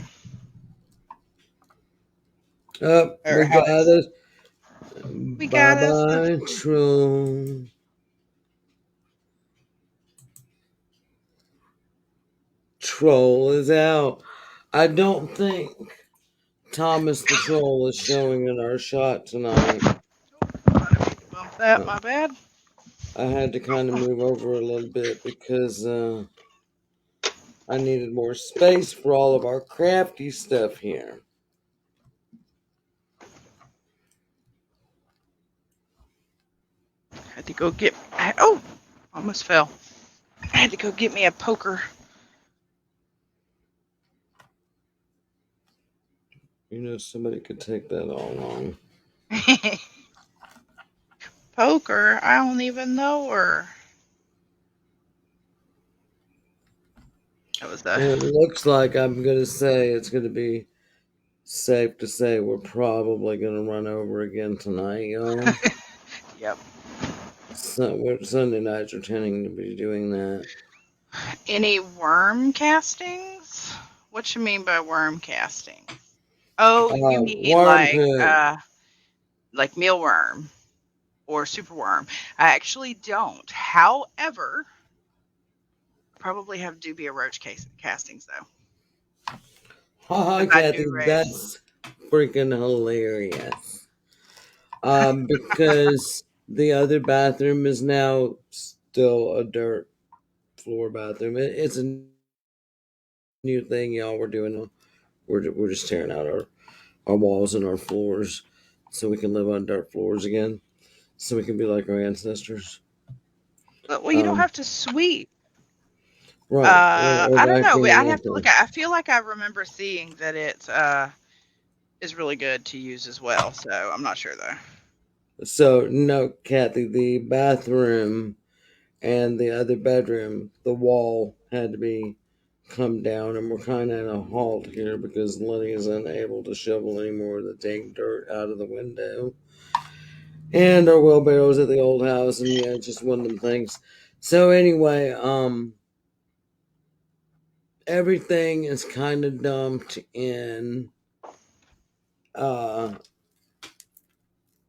or We how got it's. it. We Bye got us. bye, troll. Troll is out. I don't think Thomas the Troll is showing in our shot tonight. Bump that. Uh, My bad. I had to kind of move over a little bit because I needed more space for all of our crafty stuff here. Had to go get. Oh, almost fell. I had to go get me a poker. You know, somebody could take that all along. Poker. I don't even know her. That was the. And it looks like I'm going to say it's going to be safe to say we're probably going to run over again tonight, y'all. Yep. Sunday nights are tending to be doing that. Any worm castings? What you mean by worm casting? Oh, you mean Worm poop. like mealworm or superworm. I actually don't. However, probably have dubia roach castings though, Haha, because I Kathy, do roach. that's freaking hilarious. Because the other bathroom is now still a dirt floor bathroom. It's a new thing, y'all. We're doing. We're just tearing out our walls and our floors so we can live on dirt floors again. So we can be like our ancestors. But well, you don't Um, have to sweep. right. Or I don't know. vacuum I'd or have to look anything. at. I feel like I remember seeing that it is really good to use as well. So I'm not sure though. So no, Kathy, the bathroom and the other bedroom, the wall had to be come down, and we're kind of in a halt here because Lenny is unable to shovel any more of the dang dirt out of the window. And our wheelbarrow's at the old house, and yeah, it's just one of them things. So anyway, everything is kind of dumped in uh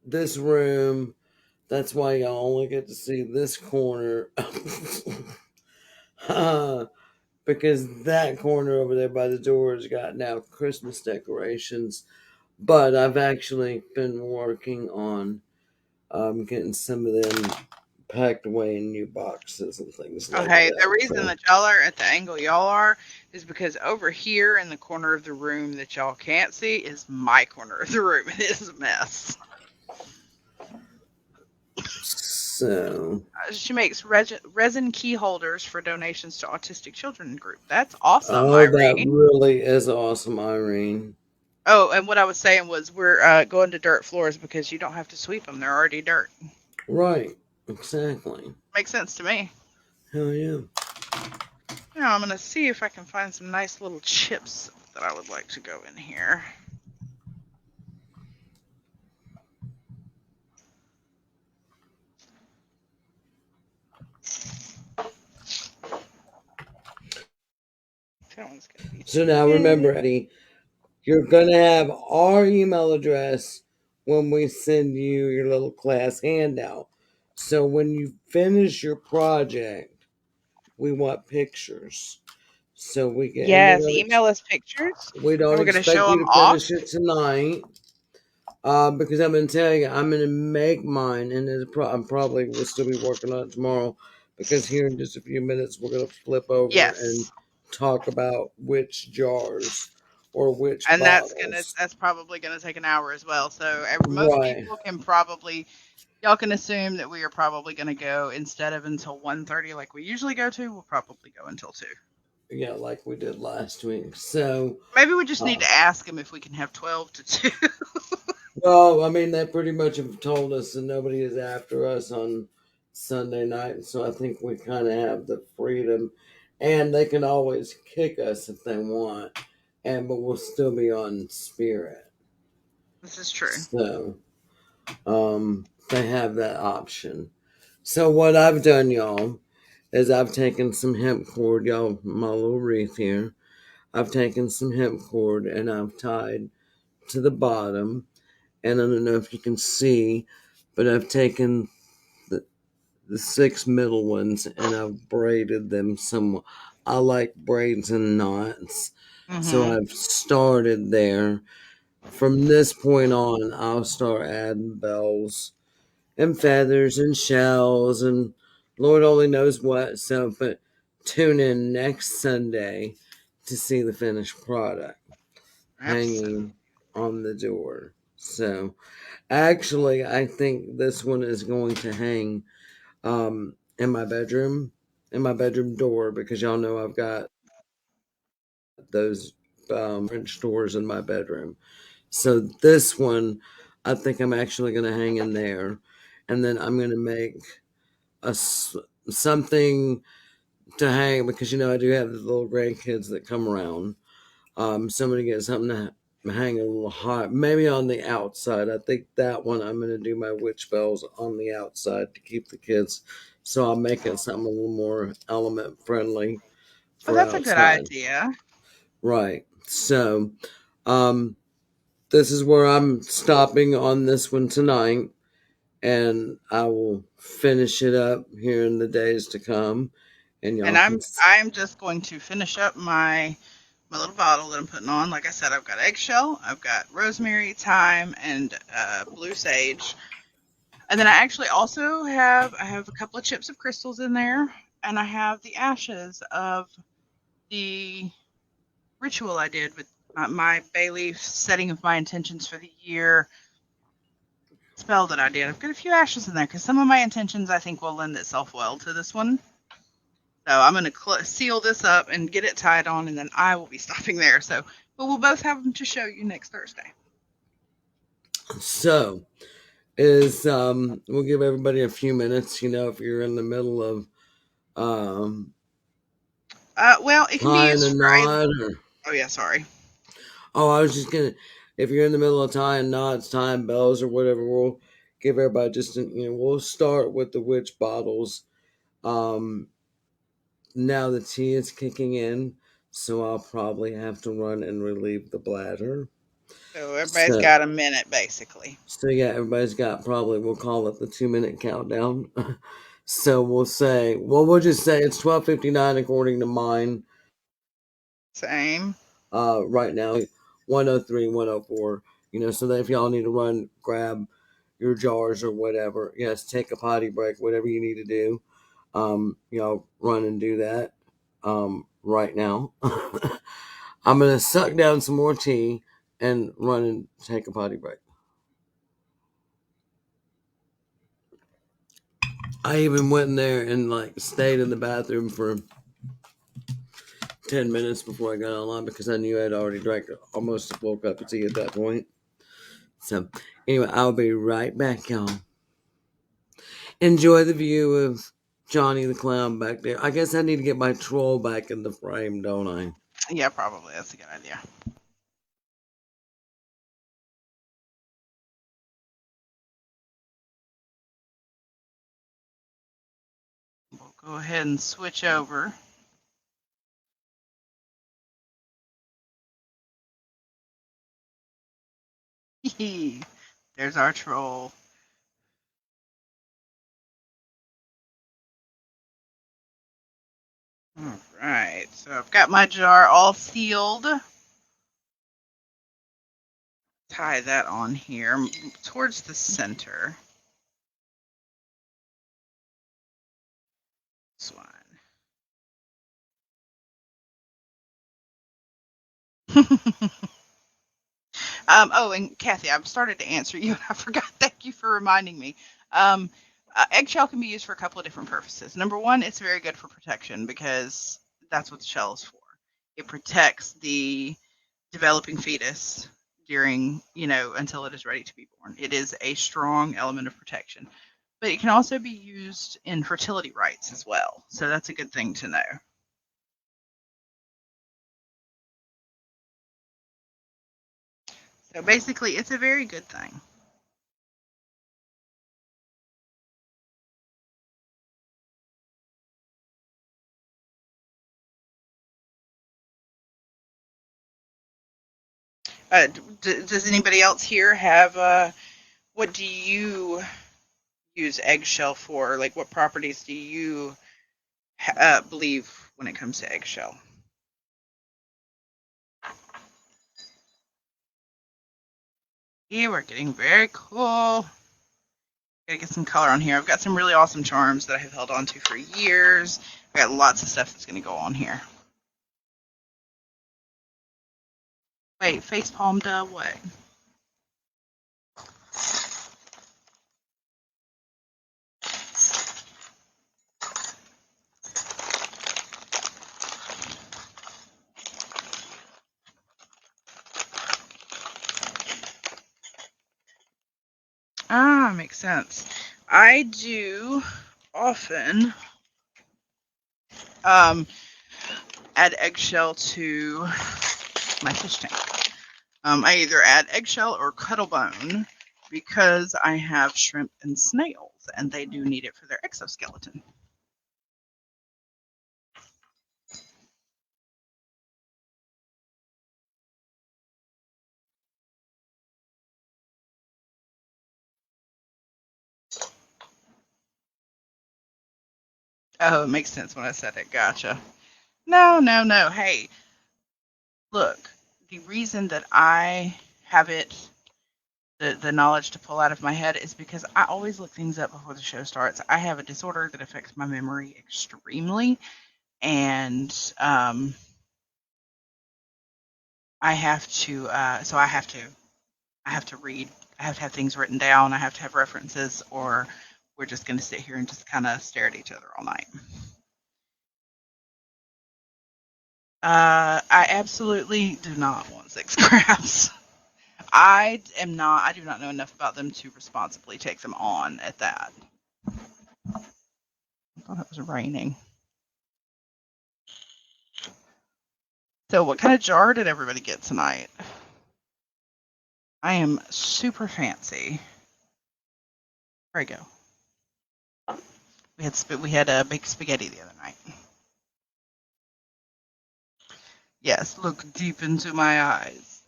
this room. That's why y'all only get to see this corner. uh, because that corner over there by the door has got now Christmas decorations. But I've actually been working on getting some of them packed away in new boxes and things like Okay, the that. reason So, that y'all are at the angle y'all are is because over here in the corner of the room that y'all can't see is my corner of the room. It is a mess. so She makes resin key holders for donations to autistic children group. That's awesome, oh, that Irene. really is awesome, Irene. Oh, and what I was saying was we're going to dirt floors because you don't have to sweep them; they're already dirt. Right, exactly. Makes sense to me. Hell yeah. Now I'm gonna see if I can find some nice little chips that I would like to go in here. That one's going to be So too now remember, big. Eddie, you're going to have our email address when we send you your little class handout. So when you finish your project, we want pictures. So we can, and Yes, email us pictures, we and don't we're going to show expect them you to off. finish it tonight. Because I'm gonna tell you, I'm gonna make mine, and I'm probably will still be working on it tomorrow. Because here in just a few minutes, we're gonna flip over and Yes, talk about which jars or which and bottles. that's probably gonna take an hour as well. So most Right. people can probably y'all can assume that we are probably gonna go instead of until 1:30 like we usually go to. We'll probably go until 2. Yeah, like we did last week. So, Maybe we just need uh, to ask them if we can have 12 to 2. well, I mean, they pretty much have told us that nobody is after us on Sunday night, so I think we kind of have the freedom, and they can always kick us if they want, and but we'll still be on Spirit. This is true. So, they have that option. So what I've done, y'all, is I've taken some hemp cord, y'all, my little wreath here. I've taken some hemp cord and I've tied to the bottom, and I don't know if you can see, but I've taken the, the six middle ones and I've braided them some. I like braids and knots, so Mhm. I've started there. From this point on, I'll start adding bells and feathers and shells and Lord only knows what. So, but tune in next Sunday to see the finished product Absolutely. hanging on the door. So, actually, I think this one is going to hang in my bedroom door, because y'all know I've got those French doors in my bedroom. So this one, I think I'm actually going to hang in there, and then I'm going to make something to hang, because I do have the little grandkids that come around. So I'm going to get something to hang a little high, maybe on the outside. I think that one I'm going to do my witch bells on the outside to keep the kids. So I'll make it something a little more element friendly Oh, for that's a good outside. idea. Right. So, um, this is where I'm stopping on this one tonight, and I will finish it up here in the days to come. And And y'all can, I'm just going to finish up my little bottle that I'm putting on. Like I said, I've got eggshell, I've got rosemary, thyme, and blue sage. And then I actually also I have a couple of chips of crystals in there, and I have the ashes of the ritual I did with my bay leaf setting of my intentions for the year spell that I did. I've got a few ashes in there because some of my intentions I think will lend itself well to this one. So I'm going to seal this up and get it tied on, and then I will be stopping there. So, but we'll both have them to show you next Thursday. so is we'll give everybody a few minutes. If you're in the middle of Well, it can be tying used a for either. knot, or Oh yeah, sorry. I was just gonna, if you're in the middle of tying knots, tying bells, or whatever, we'll give everybody just we'll start with the witch bottles. Um, Now the tea is kicking in, so I'll probably have to run and relieve the bladder. So everybody's So, got a minute basically. so yeah, everybody's got, probably, we'll call it the 2 minute countdown. So we'll just say it's 12:59 according to mine. Same. Right now, 103, 104. So that if y'all need to run, grab your jars or whatever, yes, take a potty break, whatever you need to do. Y'all run and do that right now. I'm gonna suck down some more tea and run and take a potty break. I even went in there and like stayed in the bathroom for 10 minutes before I got online, because I knew I'd already drank almost a full cup of tea at that point. So anyway, I'll be right back, y'all. Enjoy the view of Johnny the Clown back there. I guess I need to get my troll back in the frame, don't I? Yeah, probably that's a good idea. We'll go ahead and switch over. There's our troll. All right, so I've got my jar all sealed. Tie that on here towards the center. This one. Oh, and Kathy, I've started to answer you, and I forgot. Thank you for reminding me. Um, Eggshell can be used for a couple of different purposes. Number one, it's very good for protection because that's what the shell is for. It protects the developing fetus during, until it is ready to be born. It is a strong element of protection. But it can also be used in fertility rites as well. So that's a good thing to know. So basically, it's a very good thing. Does anybody else here have what do you use eggshell for? Like, what properties do you believe when it comes to eggshell? Yeah, we're getting very cool. Gotta get some color on here. I've got some really awesome charms that I have held on to for years. I got lots of stuff that's gonna go on here. Wait, face palm what? Ah, makes sense. I do often um, add eggshell to my fish tank. I either add eggshell or cuttlebone because I have shrimp and snails, and they do need it for their exoskeleton. Oh, it makes sense when I said it. Gotcha. No, no, no. Hey, look, the reason that I have the knowledge to pull out of my head is because I always look things up before the show starts. I have a disorder that affects my memory extremely, and I have to. So I have to read. I have to have things written down. I have to have references, or we're just going to sit here and just kind of stare at each other all night. I absolutely do not want six crabs. I do not know enough about them to responsibly take them on at that. I thought it was raining. So, what kind of jar did everybody get tonight? I am super fancy. There we go. We had a big spaghetti the other night. Yes, look deep into my eyes.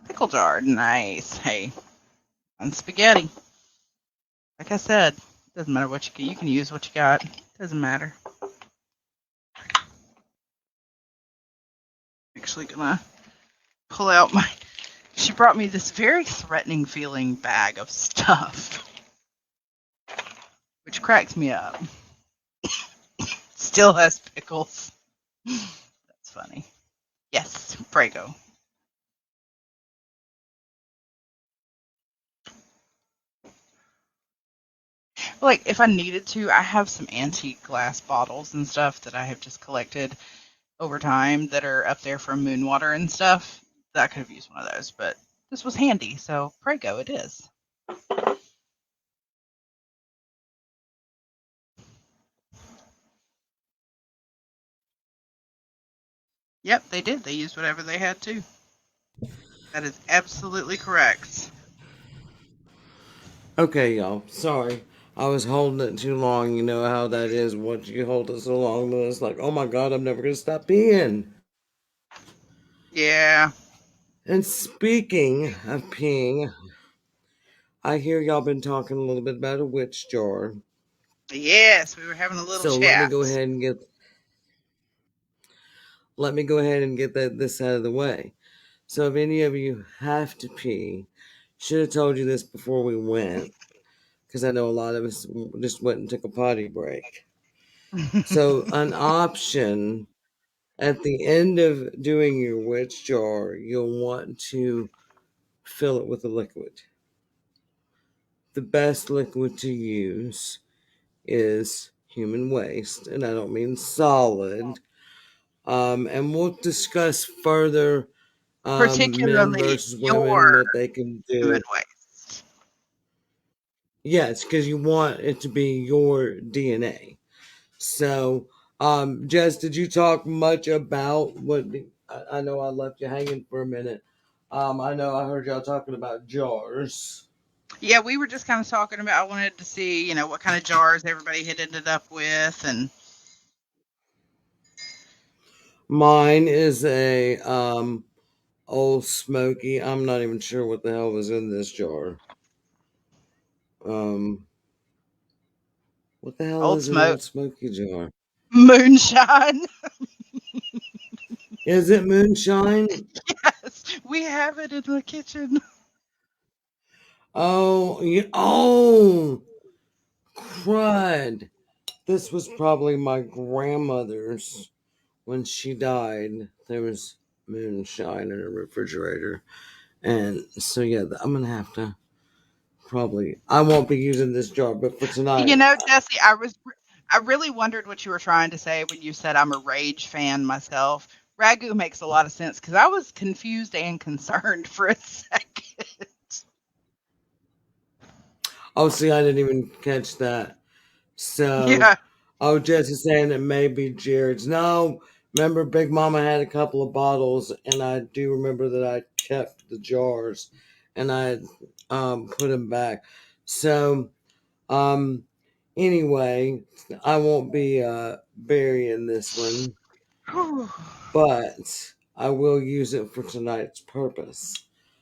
Pickle jar, nice. Hey, on spaghetti. Like I said, doesn't matter what you can use what you got. Doesn't matter. Actually, gonna pull out my. She brought me this very threatening feeling bag of stuff, which cracks me up. Still has pickles. That's funny. Yes, Prego. Like, if I needed to, I have some antique glass bottles and stuff that I have just collected over time that are up there from Moonwater and stuff. That I could have used one of those, but this was handy, so Prego it is. Yep, they did. They used whatever they had to. That is absolutely correct. Okay, y'all. Sorry. I was holding it too long. You know how that is. Once you hold it so long, then it's like, oh my god, I'm never going to stop peeing. Yeah. And speaking of peeing, I hear y'all been talking a little bit about a witch jar. Yes, we were having a little So chat. let me go ahead and get this out of the way. So if any of you have to pee, should have told you this before we went, because I know a lot of us just went and took a potty break. So an option at the end of doing your witch jar, you'll want to fill it with a liquid. The best liquid to use is human waste, and I don't mean solid. And we'll discuss further men Particularly versus your women, what they can human do. waste. Yes, because you want it to be your DNA. So, Jess, did you talk much about what? I know I left you hanging for a minute. I know I heard y'all talking about jars. Yeah, we were just kind of talking about. I wanted to see, what kind of jars everybody had ended up with, and Mine is a old smoky. I'm not even sure what the hell was in this jar. Um, what the hell old is an smoke, old smoky jar? moonshine. Is it moonshine? Yes, we have it in the kitchen. Oh, yeah. Oh, crud. This was probably my grandmother's when she died. There was moonshine in her refrigerator. And so, yeah, I'm going to have to probably. I won't be using this jar, but for tonight. Jesse, I really wondered what you were trying to say when you said I'm a Rage fan myself. Ragu makes a lot of sense because I was confused and concerned for a second. Oh, see, I didn't even catch that. So, Yeah. oh, Jesse's saying it may be Jared's. No, remember, Big Mama had a couple of bottles, and I do remember that I kept the jars, and I put them back. So, um, anyway, I won't be burying this one, but I will use it for tonight's purpose.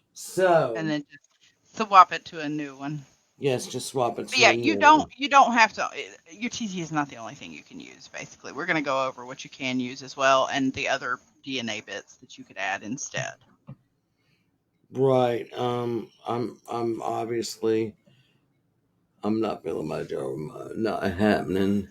And So, then just swap it to a new one. yes, just swap it But to yeah, a new one. you don't have to. Your TT is not the only thing you can use. Basically, we're going to go over what you can use as well, and the other DNA bits that you could add instead. Right. I'm obviously I'm not feeling my job. Not happening.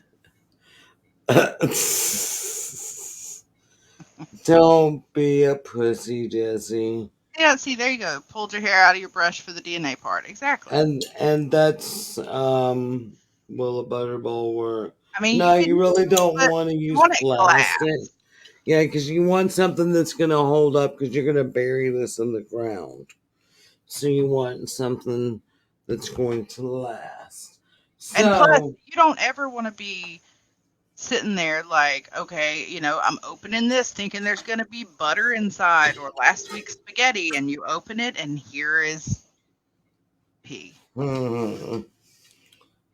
Don't be a pussy, Jesse. Yeah, see, there you go. Pulled your hair out of your brush for the DNA part. Exactly. And that's will a butterball work? I mean, you No, can you use really it, don't but want to you use want it plastic. glass. Yeah, because you want something that's gonna hold up because you're gonna bury this in the ground. So you want something that's going to last. And plus, So you don't ever want to be sitting there like, okay, I'm opening this thinking there's going to be butter inside or last week's spaghetti, and you open it, and here is pee. that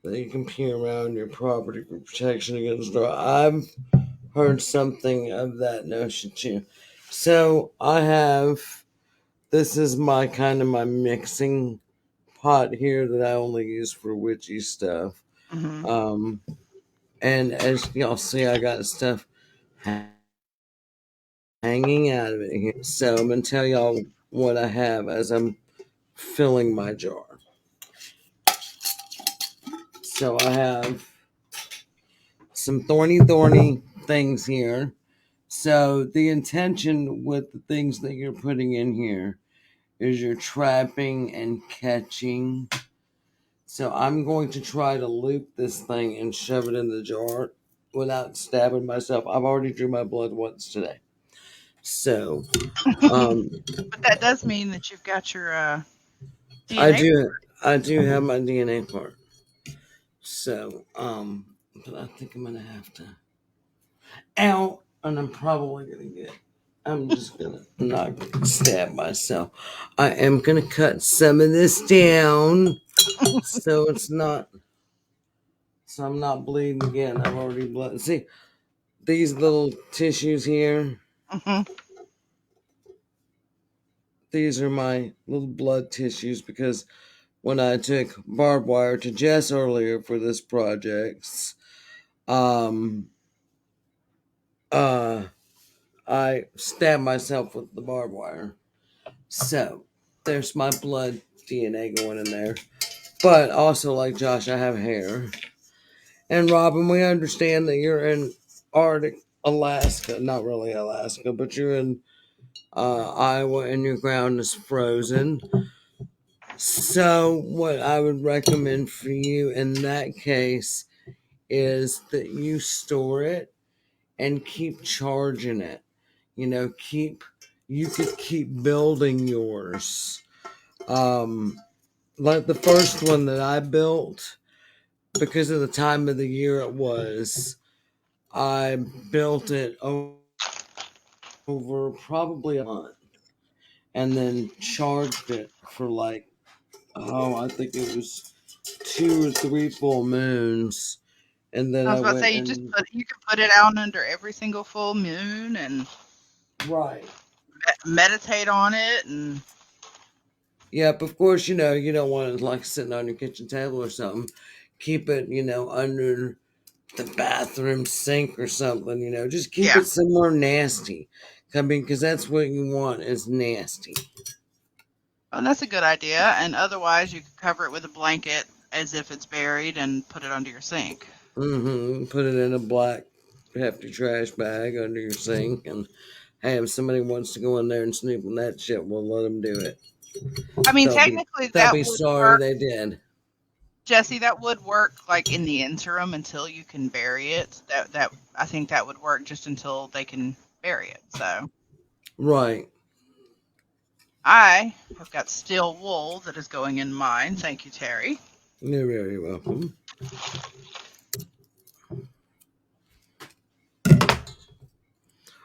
you can pee around your property for protection against drought. I've heard something of that notion too. So I have this is my kind of my mixing pot here that I only use for witchy stuff. Hmm. Um, and as y'all see, I got stuff hanging out of it here. So I'm gonna tell y'all what I have as I'm filling my jar. So I have some thorny things here. So the intention with the things that you're putting in here is you're trapping and catching. So I'm going to try to loop this thing and shove it in the jar without stabbing myself. I've already drew my blood once today. So um, But that does mean that you've got your I DNA. do I do have my DNA part. So but I think I'm gonna have to out, and I'm probably gonna get. I'm just gonna not stab myself. I am gonna cut some of this down so it's not. So I'm not bleeding again. I've already bled. See these little tissues here. Hmm. these are my little blood tissues because when I took barbed wire to Jess earlier for this project, um, uh, I stabbed myself with the barbed wire. So there's my blood DNA going in there. But also, like Josh, I have hair. And Robin, we understand that you're in Arctic Alaska, not really Alaska, but you're in Iowa and your ground is frozen. So, what I would recommend for you in that case is that you store it and keep charging it. You know, you could keep building yours. Um, like the first one that I built, because of the time of the year it was, I built it over probably a month and then charged it for like, oh, I think it was 2 or 3 full moons. And then I I was about to went say and, you can put it out under every single full moon and right. meditate on it and Yep, of course, you don't want it like sitting on your kitchen table or something. Keep it, under the bathroom sink or something, just keep yeah. it somewhere nasty. I mean, because that's what you want is nasty. Oh, that's a good idea. And otherwise, you could cover it with a blanket as if it's buried and put it under your sink. Put it in a black hefty trash bag under your sink, and hey, if somebody wants to go in there and snoop on that shit, we'll let them do it. I mean, They'll be technically, they'll that be would sorry work, they did. Jesse. That would work, like in the interim until you can bury it. That I think that would work just until they can bury it. So Right. I have got steel wool that is going in mine. Thank you, Terry. You're very welcome.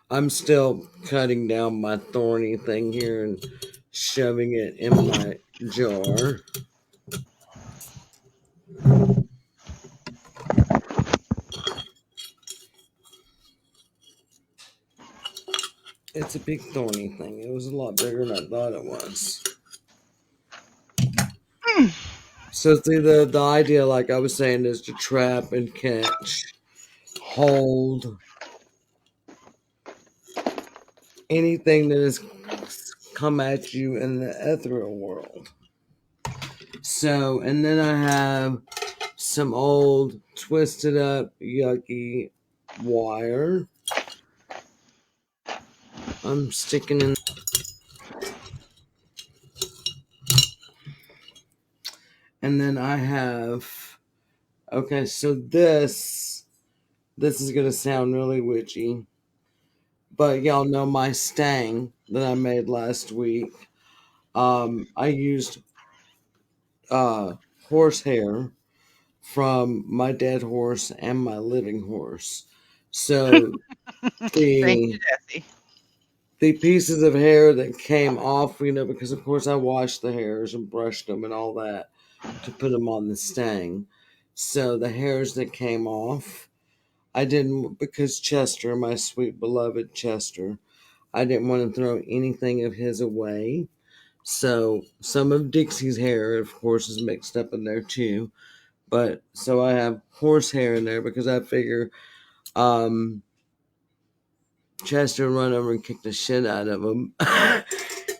I'm still cutting down my thorny thing here and shoving it in my jar. It's a big thorny thing. It was a lot bigger than I thought it was. Hmm. So see the idea, like I was saying, is to trap and catch, hold anything that has come at you in the ethereal world. So, and then I have some old twisted up yucky wire. I'm sticking in, and then I have. Okay, so this is gonna sound really witchy, but y'all know my stang that I made last week. I used uh, horsehair from my dead horse and my living horse. So Thank you, the Jesse. the pieces of hair that came off, because of course I washed the hairs and brushed them and all that to put them on the stang. So the hairs that came off, I didn't, because Chester, my sweet beloved Chester, I didn't want to throw anything of his away. So some of Dixie's hair, of course, is mixed up in there too. But so I have horsehair in there because I figure um, Chester run over and kick the shit out of him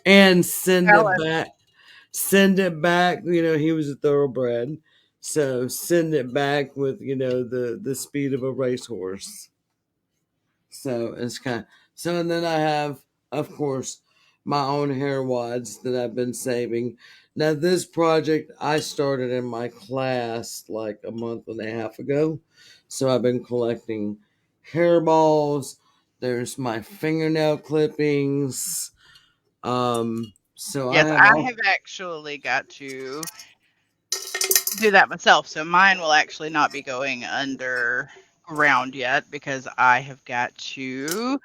and send Well, it back. Send it back. He was a thoroughbred, so send it back with the speed of a racehorse. So it's kind of so. And then I have, of course, my own hair wads that I've been saving. Now this project I started in my class like a month and a half ago, so I've been collecting hairballs. There's my fingernail clippings. So I yes, have I all. have actually got to do that myself. So mine will actually not be going underground yet because I have got to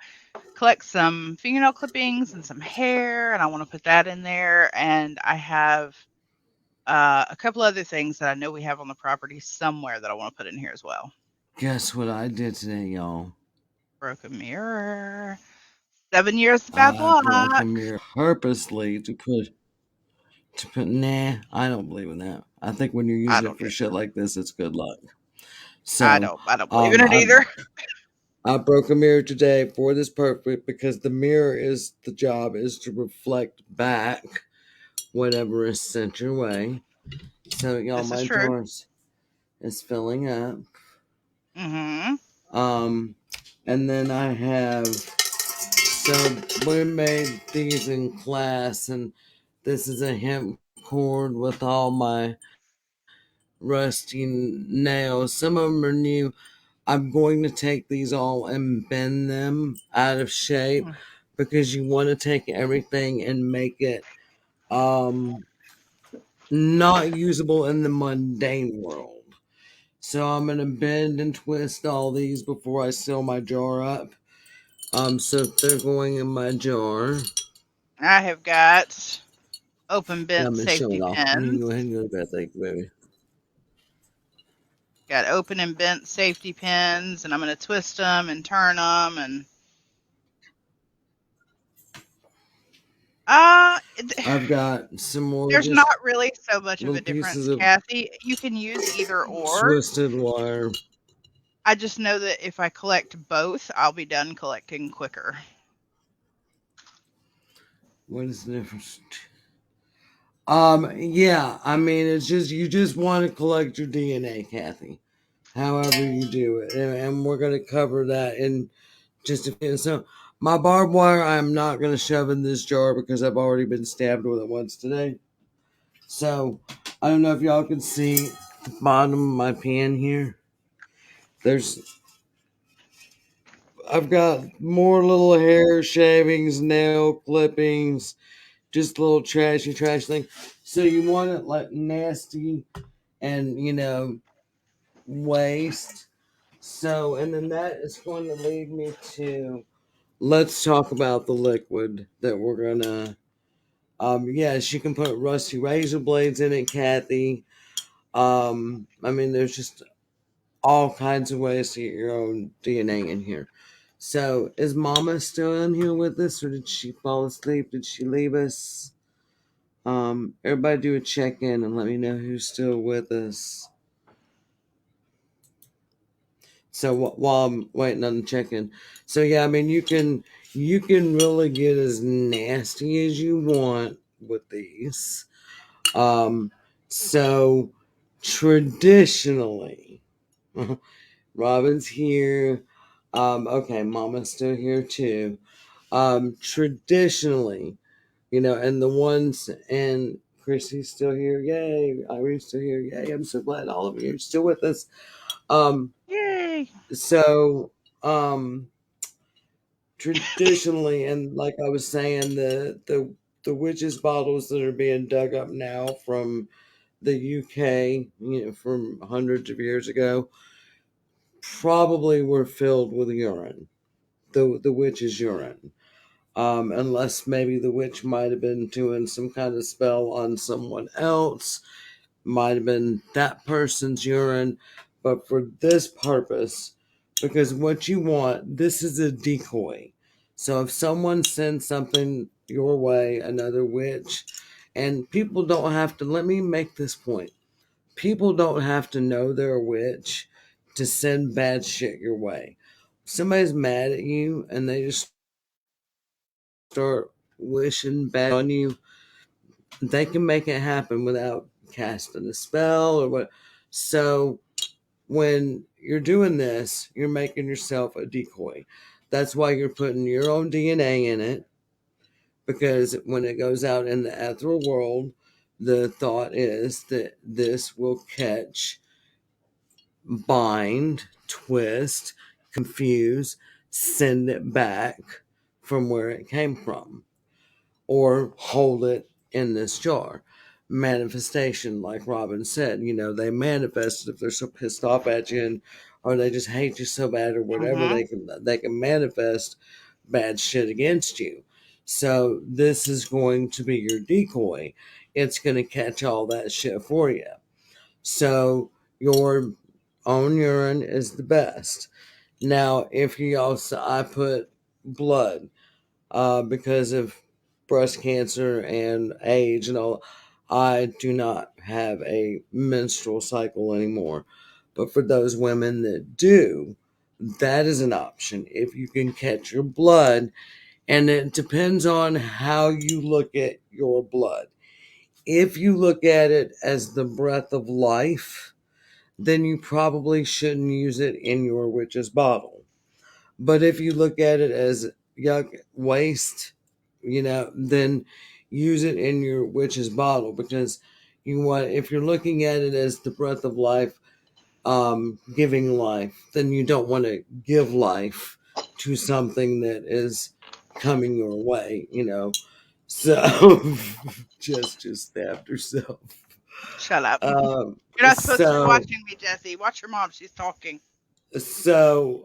collect some fingernail clippings and some hair, and I want to put that in there. And I have a couple other things that I know we have on the property somewhere that I want to put in here as well. Guess what I did today, y'all? Broken mirror. 7 years of bad I broke a luck. mirror purposely to put. Nah, I don't believe in that. I think when you're I using it don't for shit either. like this, it's good luck. I So, don't. I don't believe in um, it I either. I broke a mirror today for this purpose because the mirror is the job is to reflect back whatever is sent your way. So, y'all, This is my true. jars is filling up. Mm-hmm. Um, and then I have so we made these in class, and this is a hemp cord with all my rusty nails. Some of them are new. I'm going to take these all and bend them out of shape because you want to take everything and make it um not usable in the mundane world. So I'm gonna bend and twist all these before I seal my jar up. So they're going in my jar. I have got open Yeah, bent I'm gonna show safety it off. You can pins. go ahead and go to bed, thank you, baby. Got open and bent safety pins, and I'm going to twist them and turn them. And uh, I've got some more there's not just really so much of little a pieces difference, of Kathy. You can use either or. twisted wire. I just know that if I collect both, I'll be done collecting quicker. What is the difference? Yeah, I mean, it's just you just want to collect your DNA, Kathy. However you do it, and we're gonna cover that in just a few. So, my barbed wire, I'm not gonna shove in this jar because I've already been stabbed with it once today. So, I don't know if y'all can see the bottom of my pan here. There's, I've got more little hair shavings, nail clippings, just little trashy trash thing. So you want it like nasty and waste. So, and then that is going to lead me to let's talk about the liquid that we're gonna. Yes, you can put rusty razor blades in it, Kathy. I mean, there's just all kinds of ways to get your own DNA in here. So, is Mama still in here with us, or did she fall asleep? Did she leave us? Everybody do a check in and let me know who's still with us. So while I'm waiting on the check in, so yeah, I mean you can really get as nasty as you want with these. Um, so traditionally, Robin's here. Okay, Mama's still here too. Traditionally, and the ones and Chrissy's still here. Yay! Irene's still here. Yay! I'm so glad all of you are still with us. Um, Yay! so traditionally, and like I was saying, the witches bottles that are being dug up now from the UK, from hundreds of years ago, probably were filled with urine. The witch's urine. Unless maybe the witch might have been doing some kind of spell on someone else, might have been that person's urine, but for this purpose, because what you want, this is a decoy. So if someone sends something your way, another witch, and people don't have to, let me make this point. People don't have to know they're a witch to send bad shit your way. If somebody's mad at you and they just start wishing bad on you, they can make it happen without casting a spell or what. So when you're doing this, you're making yourself a decoy. That's why you're putting your own DNA in it, because when it goes out in the ethereal world, the thought is that this will catch, bind, twist, confuse, send it back from where it came from, or hold it in this jar. Manifestation, like Robin said, they manifest if they're so pissed off at you, or they just hate you so bad, or whatever. Mm-hmm. They can manifest bad shit against you. So this is going to be your decoy. It's going to catch all that shit for you. So your own urine is the best. Now, if you also, I put blood. because of breast cancer and age and all. I do not have a menstrual cycle anymore. But for those women that do, that is an option if you can catch your blood. And it depends on how you look at your blood. If you look at it as the breath of life, then you probably shouldn't use it in your witch's bottle. But if you look at it as yuck, waste, then use it in your witch's bottle, because you want, if you're looking at it as the breath of life, giving life, then you don't want to give life to something that is coming your way. So just stabbed herself. Shut up. Um, You're not supposed to be so watching me, Jesse. Watch your mom. She's talking. so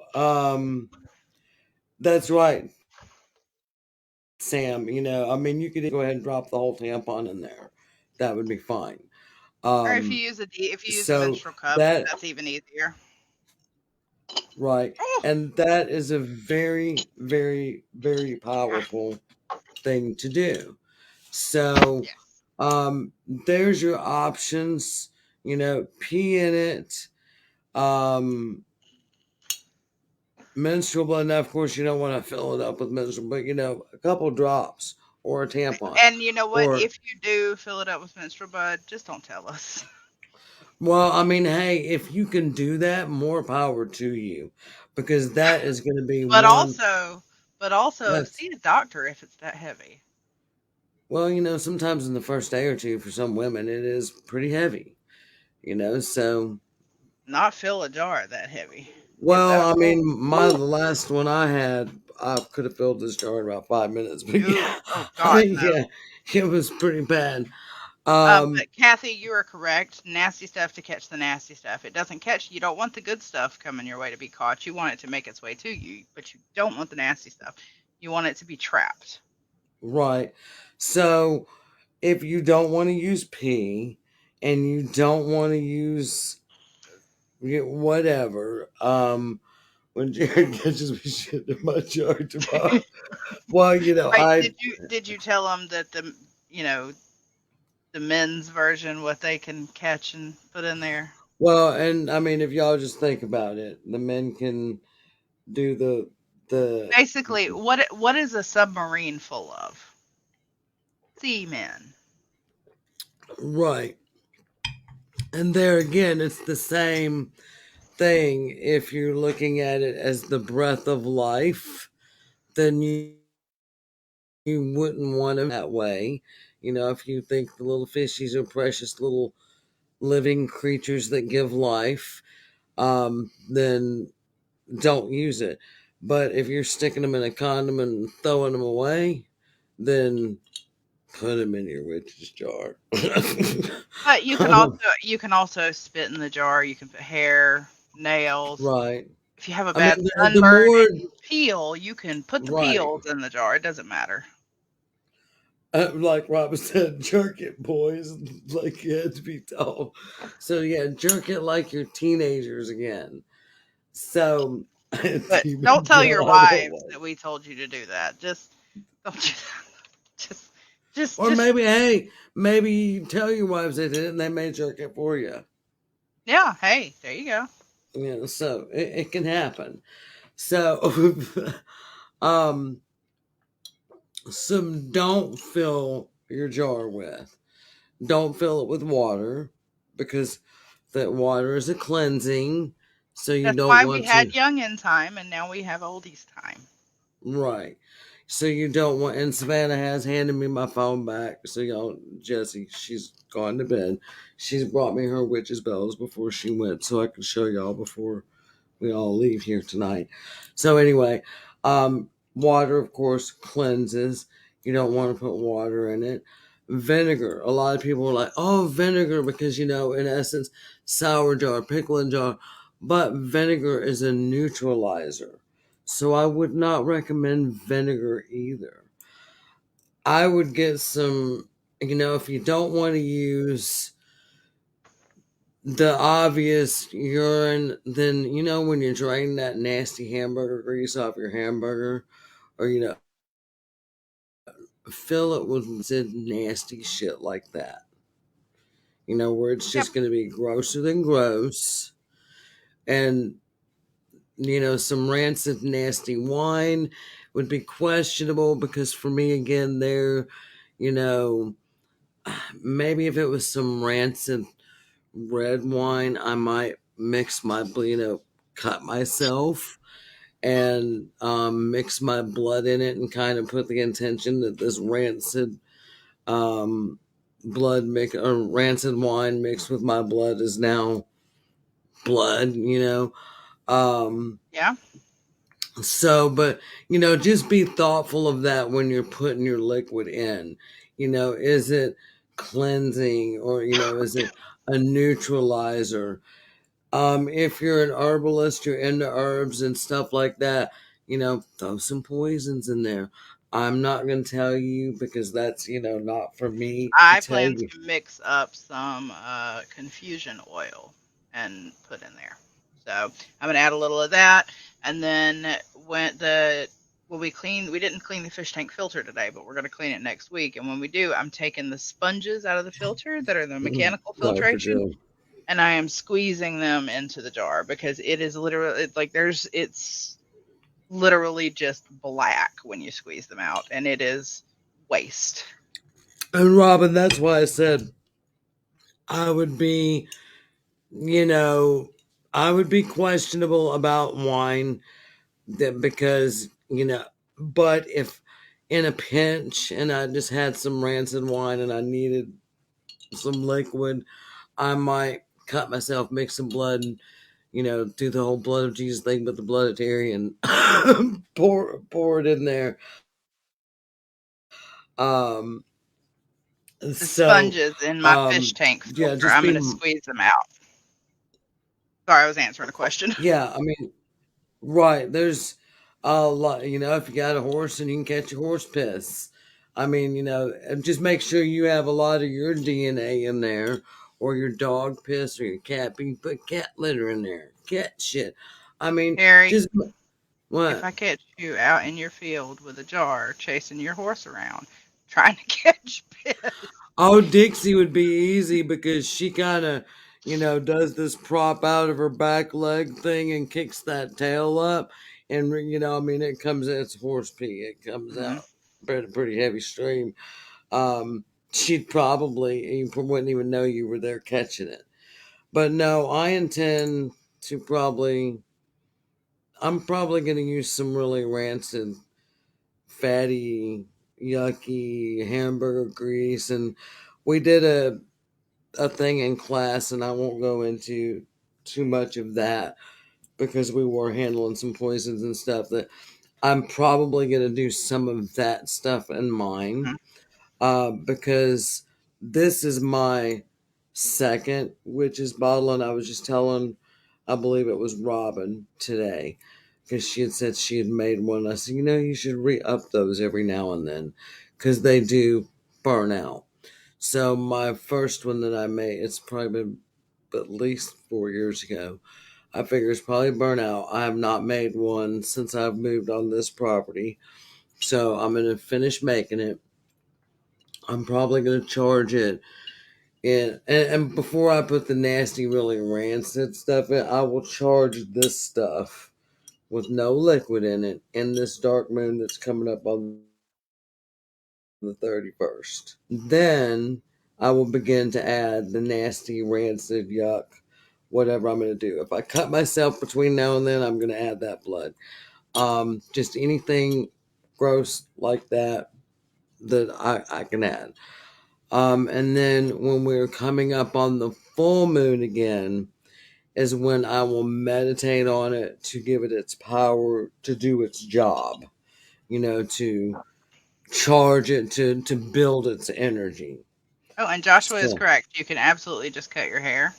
that's right, Sam. I mean, you could go ahead and drop the whole tampon in there. That would be fine. Or if you Um, use a so menstrual cup, that that's even easier. right, Oh, and that is a very, very, very powerful thing to do. So, yes. there's your options. Pee in it. Um, Menstrual blood. Now, of course, you don't want to fill it up with menstrual, but a couple drops or a tampon. And you know what? Or, If you do fill it up with menstrual blood, just don't tell us. well, I mean, hey, if you can do that, more power to you, because that is going to be But one. also, but also, That's see a doctor if it's that heavy. Well, sometimes in the first day or two for some women, it is pretty heavy. So Not fill a jar that heavy. Get well, that. I Oh, mean, the last one I had, I could have filled this jar in about 5 minutes, but ooh, yeah, oh I God, mean, no. yeah, it was pretty bad. Um, But Kathy, you are correct. Nasty stuff to catch the nasty stuff. It doesn't catch. You don't want the good stuff coming your way to be caught. You want it to make its way to you, but you don't want the nasty stuff. You want it to be trapped. right. So if you don't want to use pee and you don't want to use whatever, when Jared catches me shit in my jar tomorrow, well, Right? Did you tell them that you know the men's version what they can catch and put in there? and I mean, if y'all just think about it, the men can do the Basically, what is a submarine full of? Seamen. right. And there again, it's the same thing. If you're looking at it as the breath of life, then you wouldn't want them that way. If you think the little fishies are precious little living creatures that give life, then don't use it. But if you're sticking them in a condom and throwing them away, then put them in your witch's jar. But you can also spit in the jar. You can put hair, nails. Right. If you have a I mean, bad the sunburn more, and you peel, you can put the right. peels in the jar. It doesn't matter. Like Robin said, jerk it, boys. Like you had to be told. So yeah, jerk it like you're teenagers again. So But don't demon tell your God wives away. that we told you to do that. Just don't do that. Just, just, Or just. maybe, hey, maybe you tell your wives they did it and they may jerk it for you. Yeah. Hey, there you go. So it can happen. So, um, some don't fill your jar with. Don't fill it with water because that water is a cleansing. So you That's don't why we want had to, youngin time, and now we have oldies time. right. So you don't want, and Savannah has handed me my phone back. So y'all, Jessie, she's gone to bed. She's brought me her witch's bells before she went so I can show y'all before we all leave here tonight. So anyway, water of course cleanses. You don't want to put water in it. Vinegar. A lot of people are like, oh, vinegar, because in essence, sour jar, pickling jar. But vinegar is a neutralizer. So I would not recommend vinegar either. I would get some, if you don't want to use the obvious urine, then when you drain that nasty hamburger grease off your hamburger, or fill it with nasty shit like that. Where it's Yep. just going to be grosser than gross. And, some rancid, nasty wine would be questionable because for me, again, you know, maybe if it was some rancid red wine, I might mix my, cut myself and mix my blood in it and kind of put the intention that this rancid um, blood mix or rancid wine mixed with my blood is now blood. Um, Yeah. but just be thoughtful of that when you're putting your liquid in. Is it cleansing or is it a neutralizer? If you're an herbalist, you're into herbs and stuff like that, throw some poisons in there. I'm not going to tell you because that's, not for me to I tell plan you. to mix up some confusion oil and put in there. So I'm gonna add a little of that, and then when we didn't clean the fish tank filter today, but we're gonna clean it next week. And when we do, I'm taking the sponges out of the filter that are the mechanical Oh, for filtration, sure. and I am squeezing them into the jar because it is literally it's literally just black when you squeeze them out, and it is waste. And Robin, that's why I said I would be, you know, I would be questionable about wine that because, but if in a pinch and I just had some rancid wine and I needed some liquid, I might cut myself, mix some blood, and do the whole blood of Jesus thing with the blood of Terry and pour it in there. Um, The so sponges in my fish tank yeah, filter, just I'm be gonna squeeze them out. Sorry, I was answering a question. yeah. I mean, right. There's a lot. If you got a horse and you can catch a horse piss, I mean, and just make sure you have a lot of your DNA in there, or your dog piss, or your cat. You put cat litter in there, cat shit. I mean, Harry, just if what? I catch you out in your field with a jar chasing your horse around, trying to catch fish. Oh, Dixie would be easy because she kind of, does this prop out of her back leg thing and kicks that tail up. And, I mean, it comes, it's horse pee. It comes Mhm. out pretty heavy stream. She'd probably, you wouldn't even know you were there catching it. But no, I'm probably going to use some really rancid, fatty, yucky hamburger grease. And we did a thing in class, and I won't go into too much of that because we were handling some poisons and stuff that I'm probably going to do some of that stuff in mine Mhm. because this is my second witch's bottle, and I was just telling, I believe it was Robin today because she had said she had made one. I said, you should re up those every now and then because they do burn out. So my first one that I made, it's probably been at least 4 years ago. I figure it's probably burnt out. I have not made one since I've moved on this property. So I'm gonna finish making it. I'm probably gonna charge it. And before I put the nasty, really rancid stuff in, I will charge this stuff with no liquid in it in this dark moon that's coming up on the 31st. Then I will begin to add the nasty, rancid, yuck, whatever I'm going to do. If I cut myself between now and then, I'm going to add that blood. Just anything gross like that I can add. And then when we're coming up on the full moon again, is when I will meditate on it to give it its power to do its job, to charge it to build its energy. Oh, and Joshua is So, correct. You can absolutely just cut your hair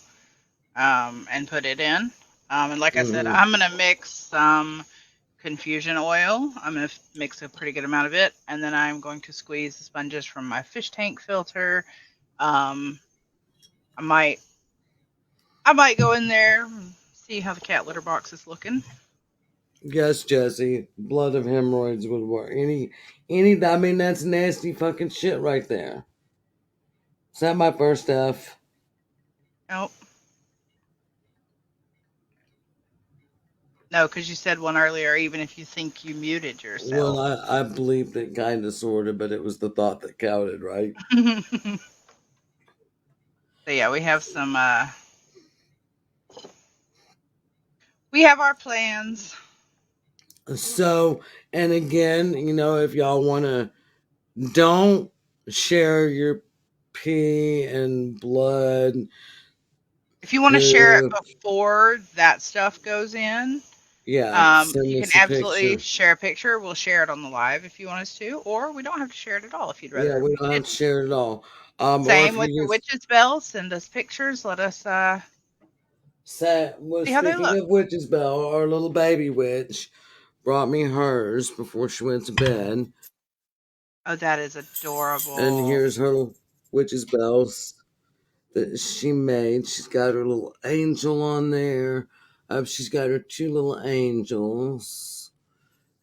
and put it in. And like I said, hmm I'm gonna mix some confusion oil. I'm gonna mix a pretty good amount of it, and then I'm going to squeeze the sponges from my fish tank filter. Um, I might I might go in there and see how the cat litter box is looking. Yes, Jesse. Blood of hemorrhoids would work. Any. I mean, that's nasty fucking shit right there. Is that my first F? Nope. No, because you said one earlier, even if you think you muted Well, yourself. I believed it kind of, sort of, but it was the thought that counted, right? So yeah, we have our plans. So, and again, if y'all want to, don't share your pee and blood, If you want to share it poop. before that stuff goes in, Yeah, send you can us a absolutely picture. share a picture. We'll share it on the live if you want us to, or we don't have to share it at all if you'd Yeah, rather we we don't have to didn't. share it at all. Or Same if with you your just witch's bell. Send us pictures. Let us say, well, see how they speaking look. of witch's bell, our little baby witch brought me hers before she went to bed, Oh, that is and adorable. here's her witch's bells that she made. She's got her little angel on there. She's got her two little angels,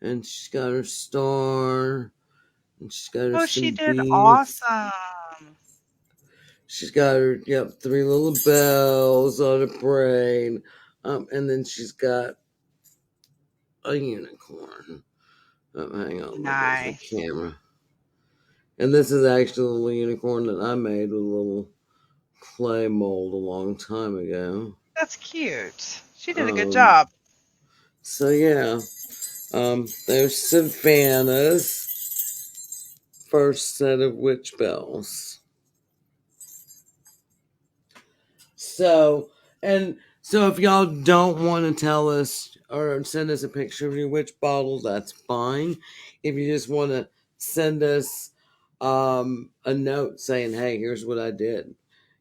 and she's got her star, and she's got her Oh, she some did beads. awesome. She's got her, yep, three little bells on her brain. And then she's got a unicorn. Hang on, there goes my Nice. camera. And this is actually a little unicorn that I made with a little clay mold a long time ago. That's cute. She did a good Um, job. so yeah, there's Savannah's first set of witch bells. So, and so if y'all don't want to tell us or send us a picture of your witch bottle, that's fine. If you just want to send us a note saying, hey, here's what I did,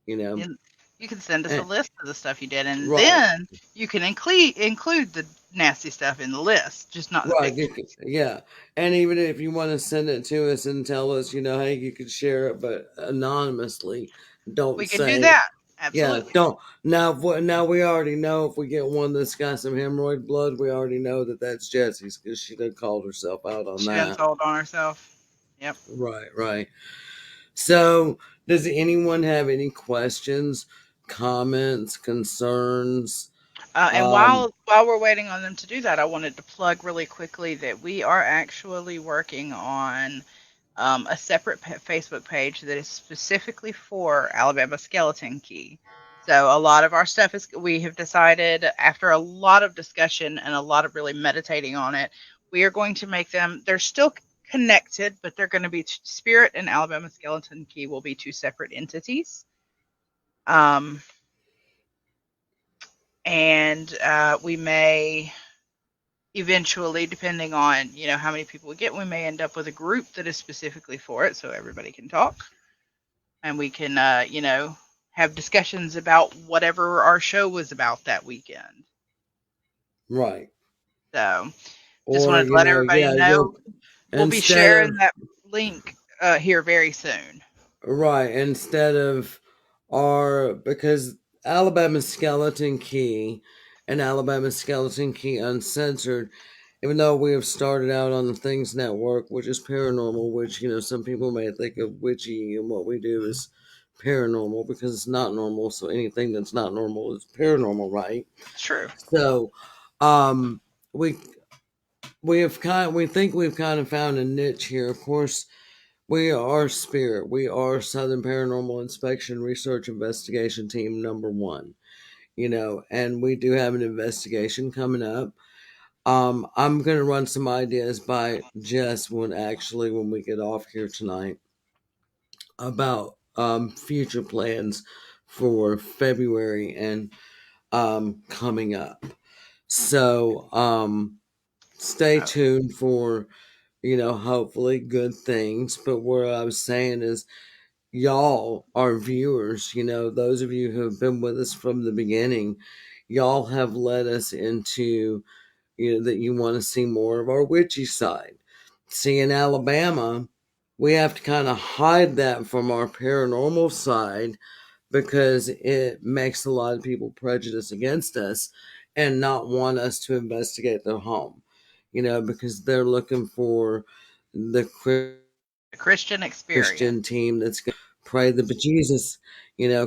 you know. And you can send us a Eh, list of the stuff you did, and right, then you can include the nasty stuff in the list, just not the right, picture. yeah. And even if you want to send it to us and tell us, hey, you could share it, but anonymously, don't We can do say. that. Yeah, Absolutely. don't now. Now we already know if we get one that's got some hemorrhoid blood, we already know that that's Jesse's because she done called herself out on She done that. told on herself. Yep. Right, right. So, does anyone have any questions, comments, concerns? And Um, while we're waiting on them to do that, I wanted to plug really quickly that we are actually working on a separate Facebook page that is specifically for Alabama Skeleton Key. So a lot of our stuff is we have decided after a lot of discussion and a lot of really meditating on it, we are going to make them. They're still connected, but they're going to be Spirit and Alabama Skeleton Key will be two separate entities. Um, and we may eventually, depending on how many people we get, we may end up with a group that is specifically for it, so everybody can talk and we can have discussions about whatever our show was about that weekend. right. So just Or wanted to let everybody yeah, know we'll be instead sharing of that link here very soon. right, instead of our because Alabama Skeleton Key and Alabama Skeleton Key Uncensored, even though we have started out on the Things Network, which is paranormal, which some people may think of witchy, and what we do is paranormal because it's not normal. So anything that's not normal is paranormal, right? It's true. So, um, we we think we've kind of found a niche here. Of course, we are Spirit. We are Southern Paranormal Inspection Research Investigation Team number one. And we do have an investigation coming up. I'm gonna run some ideas by Jess when we get off here tonight about future plans for February and coming up. So stay Oh, tuned for hopefully good things. But what I was saying is y'all, our viewers, those of you who have been with us from the beginning, y'all have led us into, that you want to see more of our witchy side. See, in Alabama, we have to kind of hide that from our paranormal side because it makes a lot of people prejudice against us and not want us to investigate their home. because they're looking for the The Christian experience. Christian team that's going to pray the bejesus,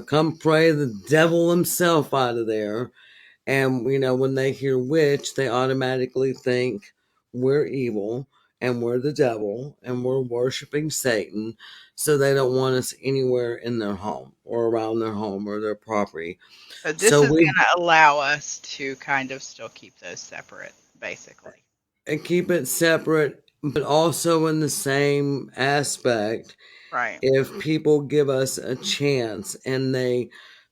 come pray the devil himself out of there. And, when they hear witch, they automatically think we're evil and we're the devil and we're worshiping Satan. So they don't want us anywhere in their home or around their home or their property. So this So is we going to allow us to kind of still keep those separate, basically. keep it separate, but also in the same aspect. Right. If people give us a chance and they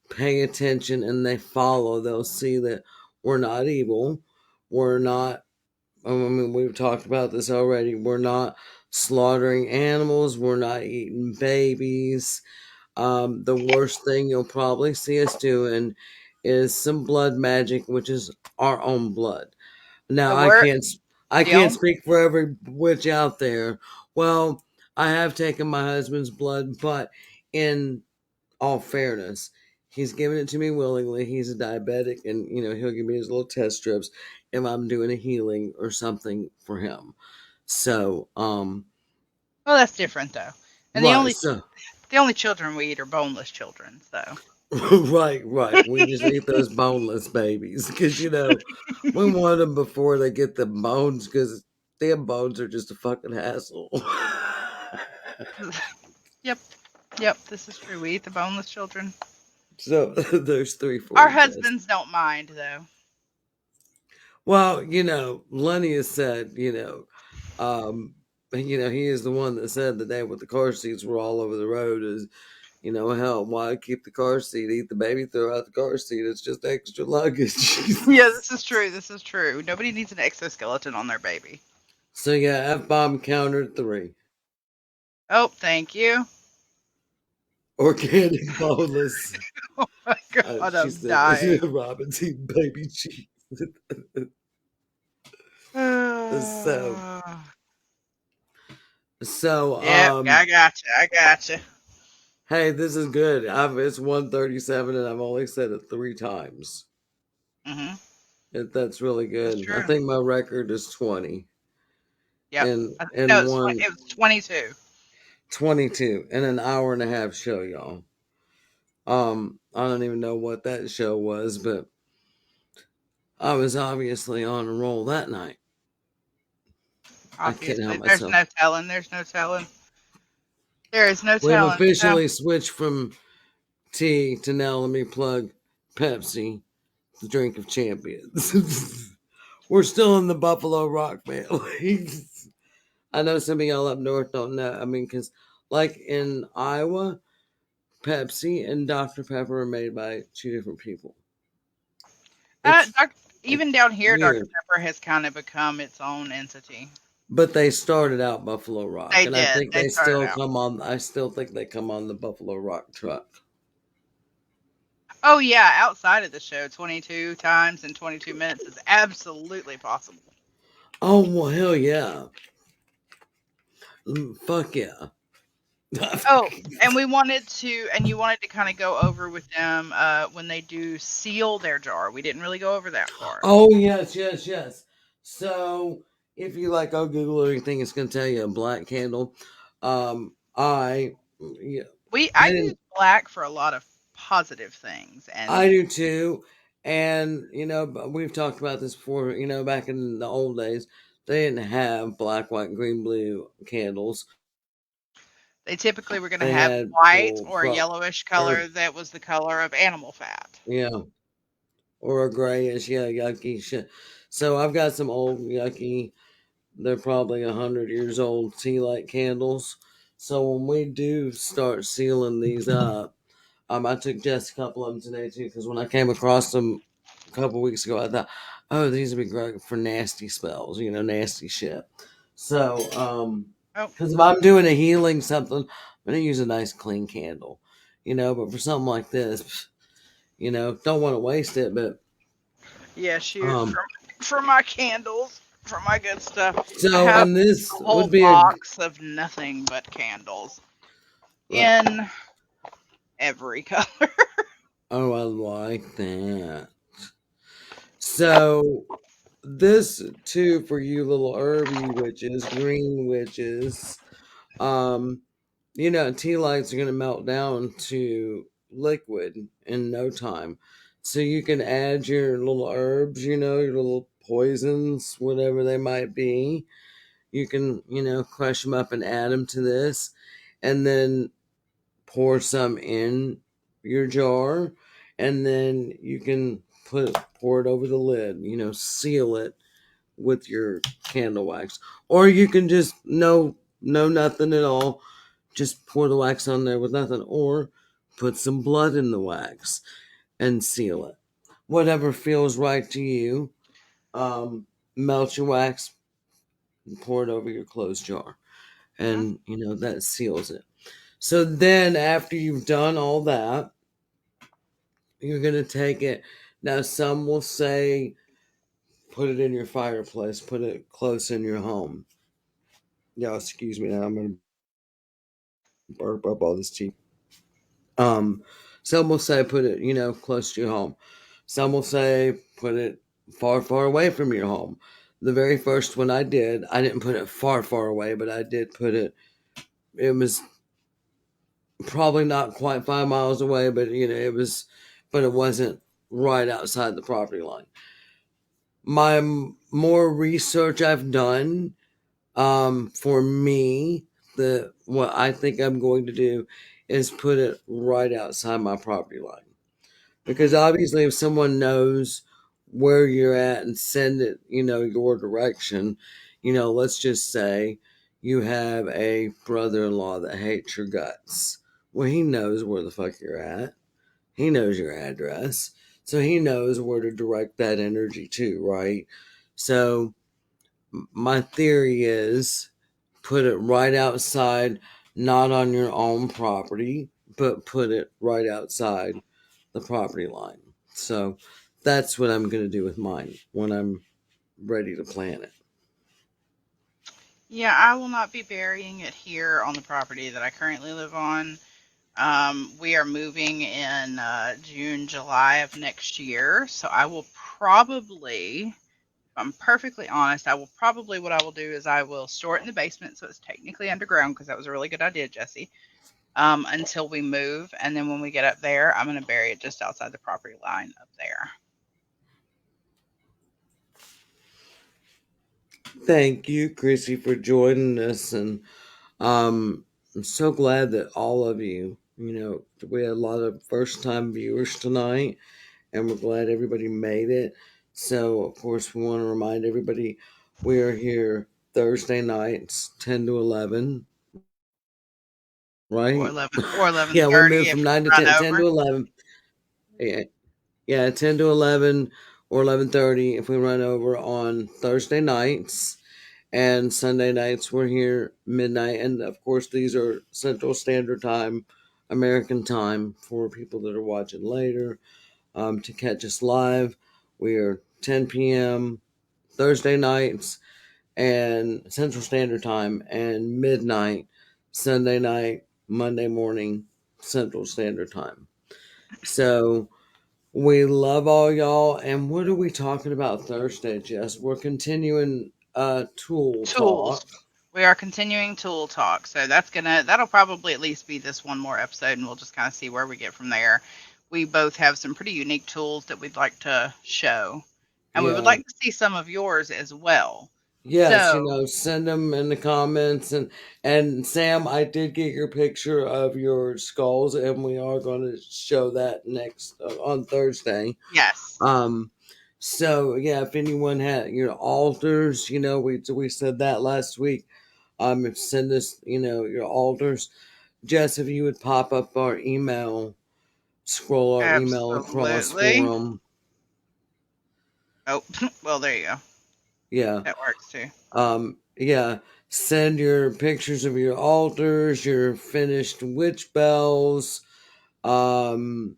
pay attention and they follow, they'll see that we're not evil. We're not, I mean, we've talked about this already. We're not slaughtering animals. We're not eating babies. The worst thing you'll probably see us doing is some blood magic, which is our own blood. Now The I word, can't I the can't only, speak for every witch out there. Well, I have taken my husband's blood, but in all fairness, he's given it to me willingly. He's a diabetic, and he'll give me his little test strips if I'm doing a healing or something for him. So, well, that's different though. And right, so the only children we eat are boneless children. So right. We just eat those boneless babies because we want them before they get the bones because damn bones are just a fucking hassle. yep, yep, this is true. We eat the boneless children. So there's three for Our you, Jess. husbands don't mind though. Well, Lenny has said, he is the one that said the day with the car seats were all over the road is, hell, why keep the car seat? Eat the baby, throw out the car seat. It's just extra luggage. Yeah, this is true. This is true. Nobody needs an exoskeleton on their baby. So yeah, F bomb countered 3. Oh, thank you. Organic boneless. Oh my god, She I'm said, dying. Robin's eating baby cheese. so, so, Yep, I gotcha. I gotcha. hey, this is good. It's 137 and I've only said it 3 times. Hmm. That's really That's good. I true. think my record is 20 Yep. No, and one it was 22. 22 and an hour and a half show, y'all. I don't even know what that show was, but I was obviously on a roll that night. I can't help Obviously, there's myself. no telling. There's no telling. There is no We've telling. So, officially switched from tea to now let me plug Pepsi, the drink of champions. We're still in the Buffalo Rock family. I know some of y'all up north don't know. I mean, because like in Iowa, Pepsi and Dr. Pepper are made by 2 different people. It's doc, it's even down here, Dr. weird. Pepper has kind of become its own entity. But they started out Buffalo Rock, They and I did. think They they started still out. come on. I still think they come on the Buffalo Rock truck. Oh yeah, outside of the show, 22 times in 22 minutes is absolutely possible. Oh well, hell yeah, fuck yeah. Oh, and you wanted to kind of go over with them when they do seal their jar. We didn't really go over that part. Oh yes, yes, yes. So if you like, I'll Google or anything. It's gonna tell you a black candle. I yeah, I they use didn't. black for a lot of positive things, I and do too. And we've talked about this before. Back in the old days, they didn't have black, white, green, blue candles. they typically were going to They have had white full or a yellowish color or that was the color of animal fat. yeah, or a grayish, yeah, yucky shit. So I've got some old yucky. They're probably 100 years old tea light candles. So when we do start sealing these up, I took Jess a couple of them today too because when I came across them a couple weeks ago, I thought, oh, these would be great for nasty spells, nasty shit. So, Oh, because if I'm doing a healing something, I'm gonna use a nice clean candle, But for something like this, don't want to waste it, but yeah, shoot. um, For my candles, for my good stuff, I so have and this a whole would be a box of nothing but candles right. in every color. Oh, I like that. So this too for you little herby witches, green witches. Um, tea lights are gonna melt down to liquid in no time. So you can add your little herbs, your little poisons, whatever they might be. You can, crush them up and add them to this, and then pour some in your jar, and then you can pour it over the lid. Seal it with your candle wax, or you can just no nothing at all. Just pour the wax on there with nothing, or put some blood in the wax and seal it. Whatever feels right to you. Melt your wax, pour it over your closed jar, Hmm? and that seals it. So then, after you've done all that, you're gonna take it. Now, some will say put it in your fireplace, put it close in your home. Yeah, excuse me. Now I'm gonna burp up all this tea. Um, some will say put it, close to your home. Some will say put it far, far away from your home. The very first one I didn't put it far, far away, but I did put it. It was probably not quite 5 miles away, but but it wasn't right outside the property line. My more research I've done, for me, the what I think I'm going to do is put it right outside my property line, because Hmm. obviously if someone knows where you're at and send it, your direction, let's just say you have a brother-in-law that hates your guts. Well, he knows where the fuck you're at. He knows your address. So he knows where to direct that energy to, right? So my theory is put it right outside, not on your own property, but put it right outside the property line. So that's what I'm going to do with mine when I'm ready to plant it. Yeah, I will not be burying it here on the property that I currently live on. We are moving in June, July of next year. So I will probably, if I'm perfectly honest, what I will do is I will store it in the basement so it's technically underground because that was a really good idea, Jesse. Until we move. And then when we get up there, I'm going to bury it just outside the property line up there. Thank you, Chrissy, for joining us. And I'm so glad that all of you, we had a lot of first time viewers tonight, and we're glad everybody made it. So, of course, we want to remind everybody we are here Thursday nights, 10 to 11, Or right? 11 or Yeah, we 11:30 moved if from we 9 to run 10, 10 over. to 11. Yeah, yeah, 10 to 11 or 11:30 if we run over on Thursday nights. And Sunday nights we're here midnight. And of course, these are Central Standard Time, American time for people that are watching later. To catch us live, we are 10 p.m. Thursday nights and Central Standard Time, and midnight Sunday night, Monday morning Central Standard Time. So we love all y'all. And what are we talking about Thursday, Jess? We're continuing tool Tools. talk. We are continuing tool talk. So that'll probably at least be this one more episode and we'll just kind of see where we get from there. We both have some pretty unique tools that we'd like to show. And we would Yeah. like to see some of yours as well. Yes, So, send them in the comments. And Sam, I did get your picture of your skulls, and we are going to show that next on Thursday. yes. Um, so yeah, if anyone had altars, we said that last week. Send us your altars. Jess, if you would pop up our email, scroll our email across Absolutely. for them. Oh, well, there you go. Yeah. That works too. Yeah, send your pictures of your altars, your finished witch bells, um,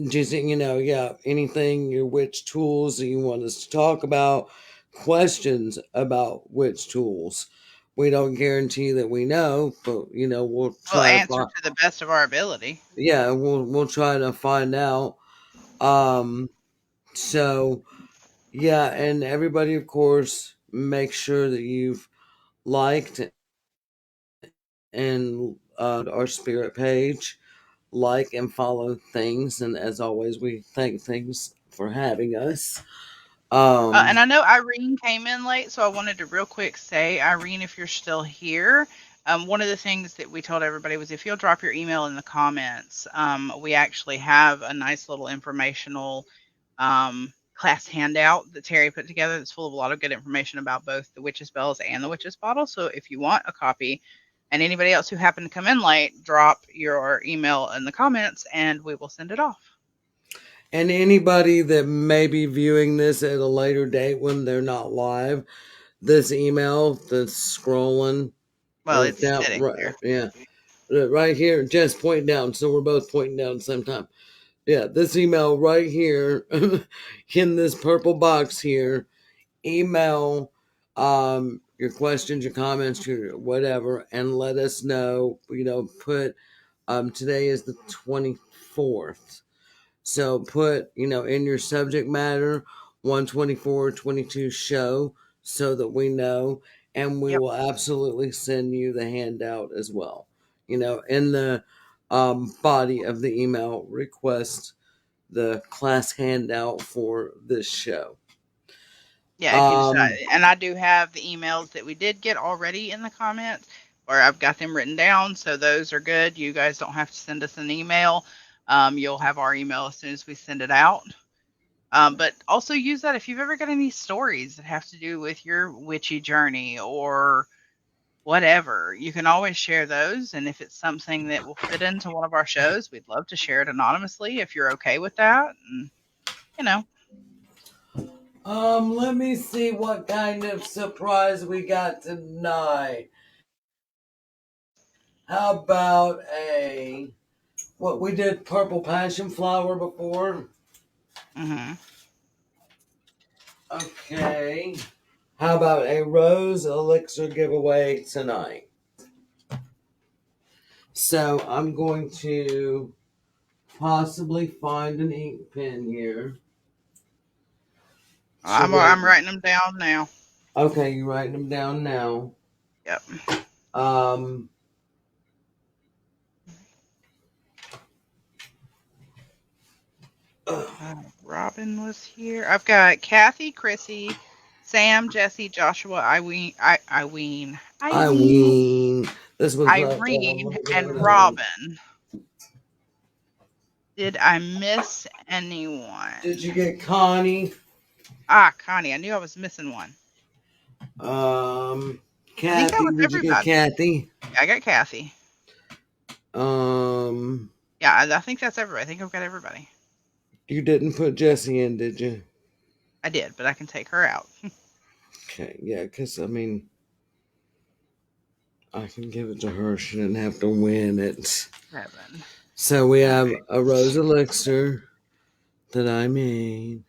just yeah, anything your witch tools that you want us to talk about, questions about witch tools. We don't guarantee that we know, but we'll We'll try to answer find. to the best of our ability. Yeah, we'll try to find out. So Yeah, and everybody, of course, make sure that you've liked and our spirit page, like and follow things. And as always, we thank things for having us. And Um, I know Irene came in late, so I wanted to real quick say, Irene, if you're still here, one of the things that we told everybody was if you'll drop your email in the comments, we actually have a nice little informational class handout that Terry put together that's full of a lot of good information about both the witches' bells and the witches' bottle. So if you want a copy, and anybody else who happened to come in late, drop your email in the comments and we will send it off. and anybody that may be viewing this at a later date when they're not live, this email that's scrolling Well, or it's down, sitting right, there. yeah, right here, just point down. So we're both pointing down at the same time. Yeah, this email right here in this purple box here, email your questions, your comments, your whatever, and let us know. Put today is the 24th. So put, in your subject matter 12422 show so that we know, and we Yep. will absolutely send you the handout as well. In the body of the email, request the class handout for this show. Yeah, if you decide, Um, and I do have the emails that we did get already in the comments, or I've got them written down, so those are good. You guys don't have to send us an email. You'll have our email as soon as we send it out. But also use that if you've ever got any stories that have to do with your witchy journey or whatever. You can always share those, and if it's something that will fit into one of our shows, we'd love to share it anonymously if you're okay with that. And you know, let me see what kind of surprise we got tonight. How about a what we did purple passion flower before? hmm Okay. How about a rose elixir giveaway tonight? So I'm going to possibly find an ink pen here to I'm write. writing them down now. Okay, you writing them down now. Yep. Um, Robin was here. I've got Kathy, Chrissy, Sam, Jesse, Joshua, Eileen. This was not on. Irene, Let me get and another one. Robin. Did I miss Did anyone? you get Connie? Connie. I knew I was missing one. Um, I think that Kathy. was Did you get everybody. Kathy? I got Kathy. Um, Yeah, I think that's everybody. I think I've got everybody. you didn't put Jessie in, did you? I did, but I can take her out. Okay, yeah, because I mean, I can give it to her. She didn't have to win it. 7. So we All have a rose right. elixir that I made,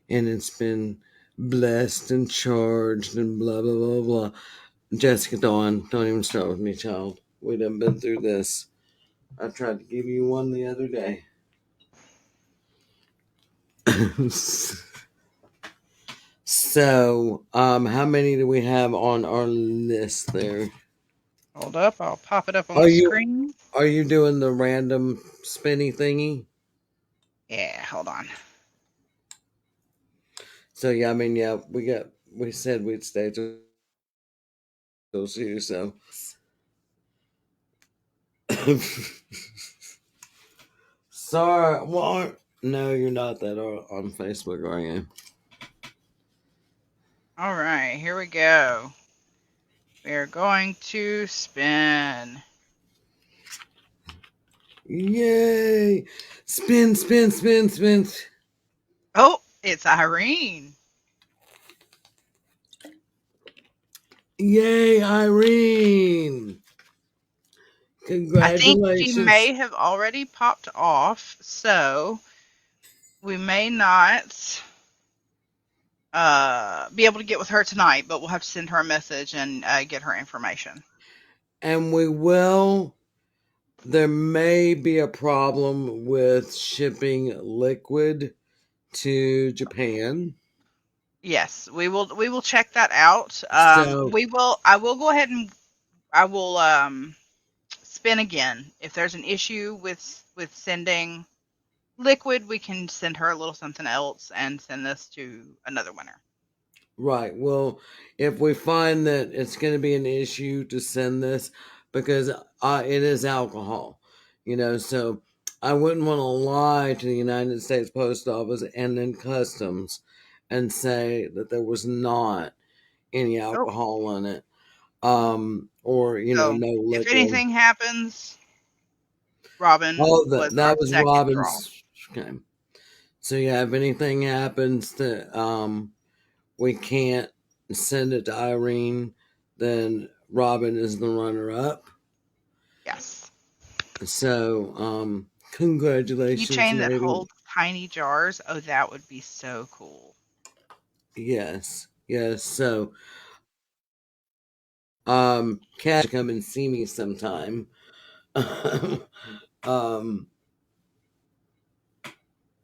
and it's been blessed and charged and blah blah blah blah. Jessica Dawn, don't even start with me, child. We done been through this. I tried to give you one the other day. So, how many do we have on our list there? Hold up. I'll pop it up on Are the you screen. are you doing the random spinny thingy? Yeah, hold on. So yeah, I mean yeah, we said we'd stay till two, so sorry. Well, no, you're not that on Facebook, are you? All right, here we go. We are going to spin. Yay! Spin, spin, spin, spin. Oh, it's Irene. Yay, Irene! I think she Congratulations. may have already popped off, so we may not be able to get with her tonight, but we'll have to send her a message and get her information. And we will There may be a problem with shipping liquid to Japan. Yes, we will check that out. So, I will go ahead and I will spin again. If there's an issue with sending liquid, we can send her a little something else and send this to another winner. right. Well, if we find that it's going to be an issue to send this, because it is alcohol, so I wouldn't want to lie to the United States Post Office and then Customs and say that there was not any Oh, alcohol in it, or so no if liquid. anything happens, Robin Oh, was our that was second draw. Robin's. Okay. So yeah, if anything happens that we can't send it to Irene, then Robin is the runner up. Yes. So congratulations, Keychain that lady. holds tiny jars. Oh, that would be so cool. Yes, yes. So Cat come and see me sometime. um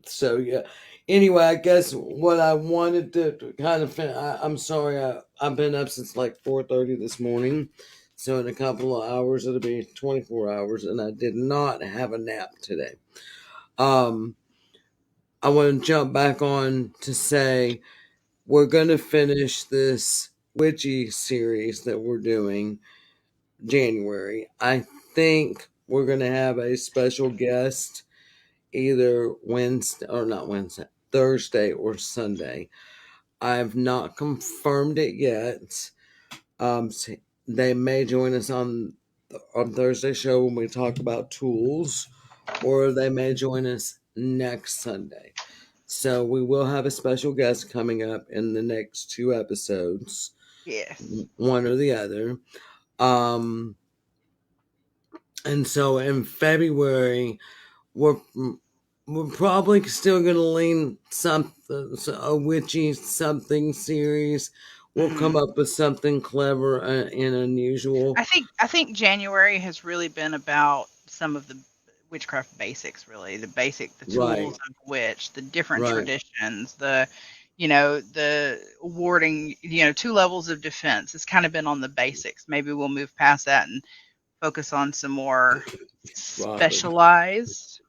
so yeah. Anyway, I guess what I wanted to kind of I'm sorry, I've been up since like 4:30 this morning. So in a couple of hours it'll be 24 hours, and I did not have a nap today. Um I want to jump back on to say we're going to finish this witchy series that we're doing January. I think we're going to have a special guest either Wednesday or not Wednesday, Thursday or Sunday. I've not confirmed it yet. They may join us on Thursday show when we talk about tools, or they may join us next Sunday. So we will have a special guest coming up in the next two episodes, Yes. one or the other. Um, and so in February, we're we're probably still going to lean something a witchy something series. We'll come Hmm. up with something clever and unusual. I think January has really been about some of the witchcraft basics, really the tools Right, of witch, the different right. traditions, the warding, two levels of defense. It's kind of been on the basics. Maybe we'll move past that and focus on some more Robin. specialized.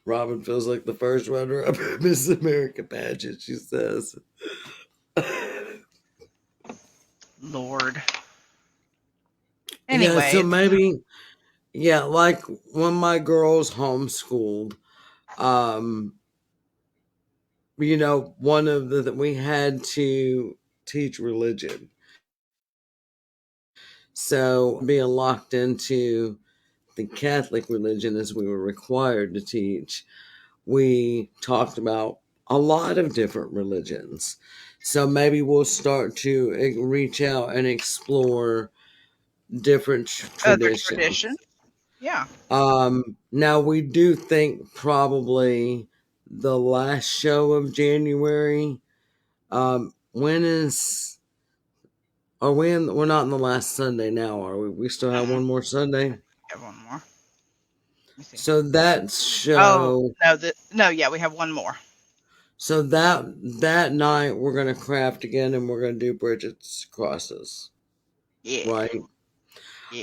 Robin feels like the first runner up at Miss America pageant, she says. Lord. Yeah, so Anyways, maybe, yeah, like when my girls homeschooled, um, one of we had to teach religion. So being locked into the Catholic religion as we were required to teach, we talked about a lot of different religions. So maybe we'll start to reach out and explore different other traditions. traditions. Yeah. Now we do think probably the last show of January. When is are we in? We're not in the last Sunday now, are we? We still have Mm-mm. one more I Sunday. think we have one more. Let me see. So that Oh show, no, yeah, we have one more. so that night we're gonna craft again, and we're gonna do Bridget's crosses, Yeah. right?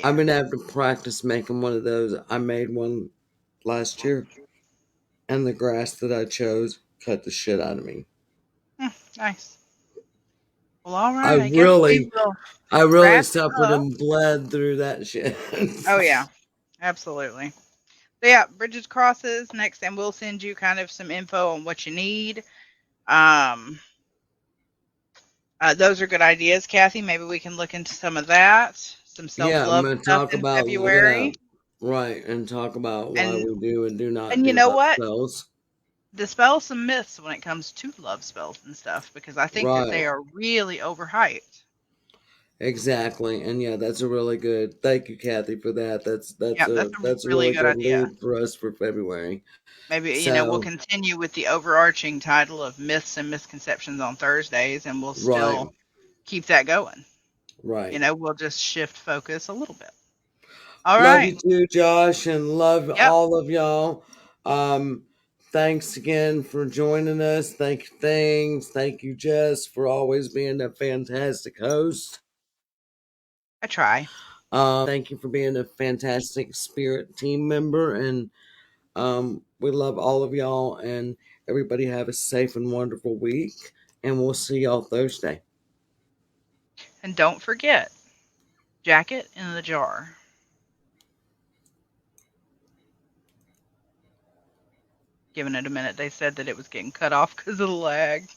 I'm Yeah. gonna have to practice making one of those. I made one last year, and the grass that I chose cut the shit out of me. Nice. Well, all I right. I guess we really, will I really wrap suffered up. and bled through that shit. Oh yeah, absolutely. So yeah, Bridges crosses next, and we'll send you kind of some info on what you need. Um, those are good ideas, Kathy. Maybe we can look into some of that, some self Yeah, I'm love going to stuff talk in about looking February, up, right, and talk about why and we do and do not and you do know love what? spells. Dispel some myths when it comes to love spells and stuff, because I think that Right, they are really overhyped. exactly, and yeah, that's a really good. Thank you, Kathy, for that. Yeah, that's a That's a really really good good idea. lead for us for February. Maybe, we'll So, continue with the overarching title of myths and misconceptions on Thursdays, and we'll right, still keep that going. right. We'll just shift focus a little bit. All Love right. you too, Josh, and love Yep. all of y'all. Um, Thanks again for joining us. Thank you, Things. Thank you, Jess, for always being a fantastic host. I try. Thank you for being a fantastic spirit team member. And we love all of y'all. And everybody have a safe and wonderful week. And we'll see y'all Thursday. And don't forget, jacket in the jar. Giving it a minute. They said that it was getting cut off because of the lag.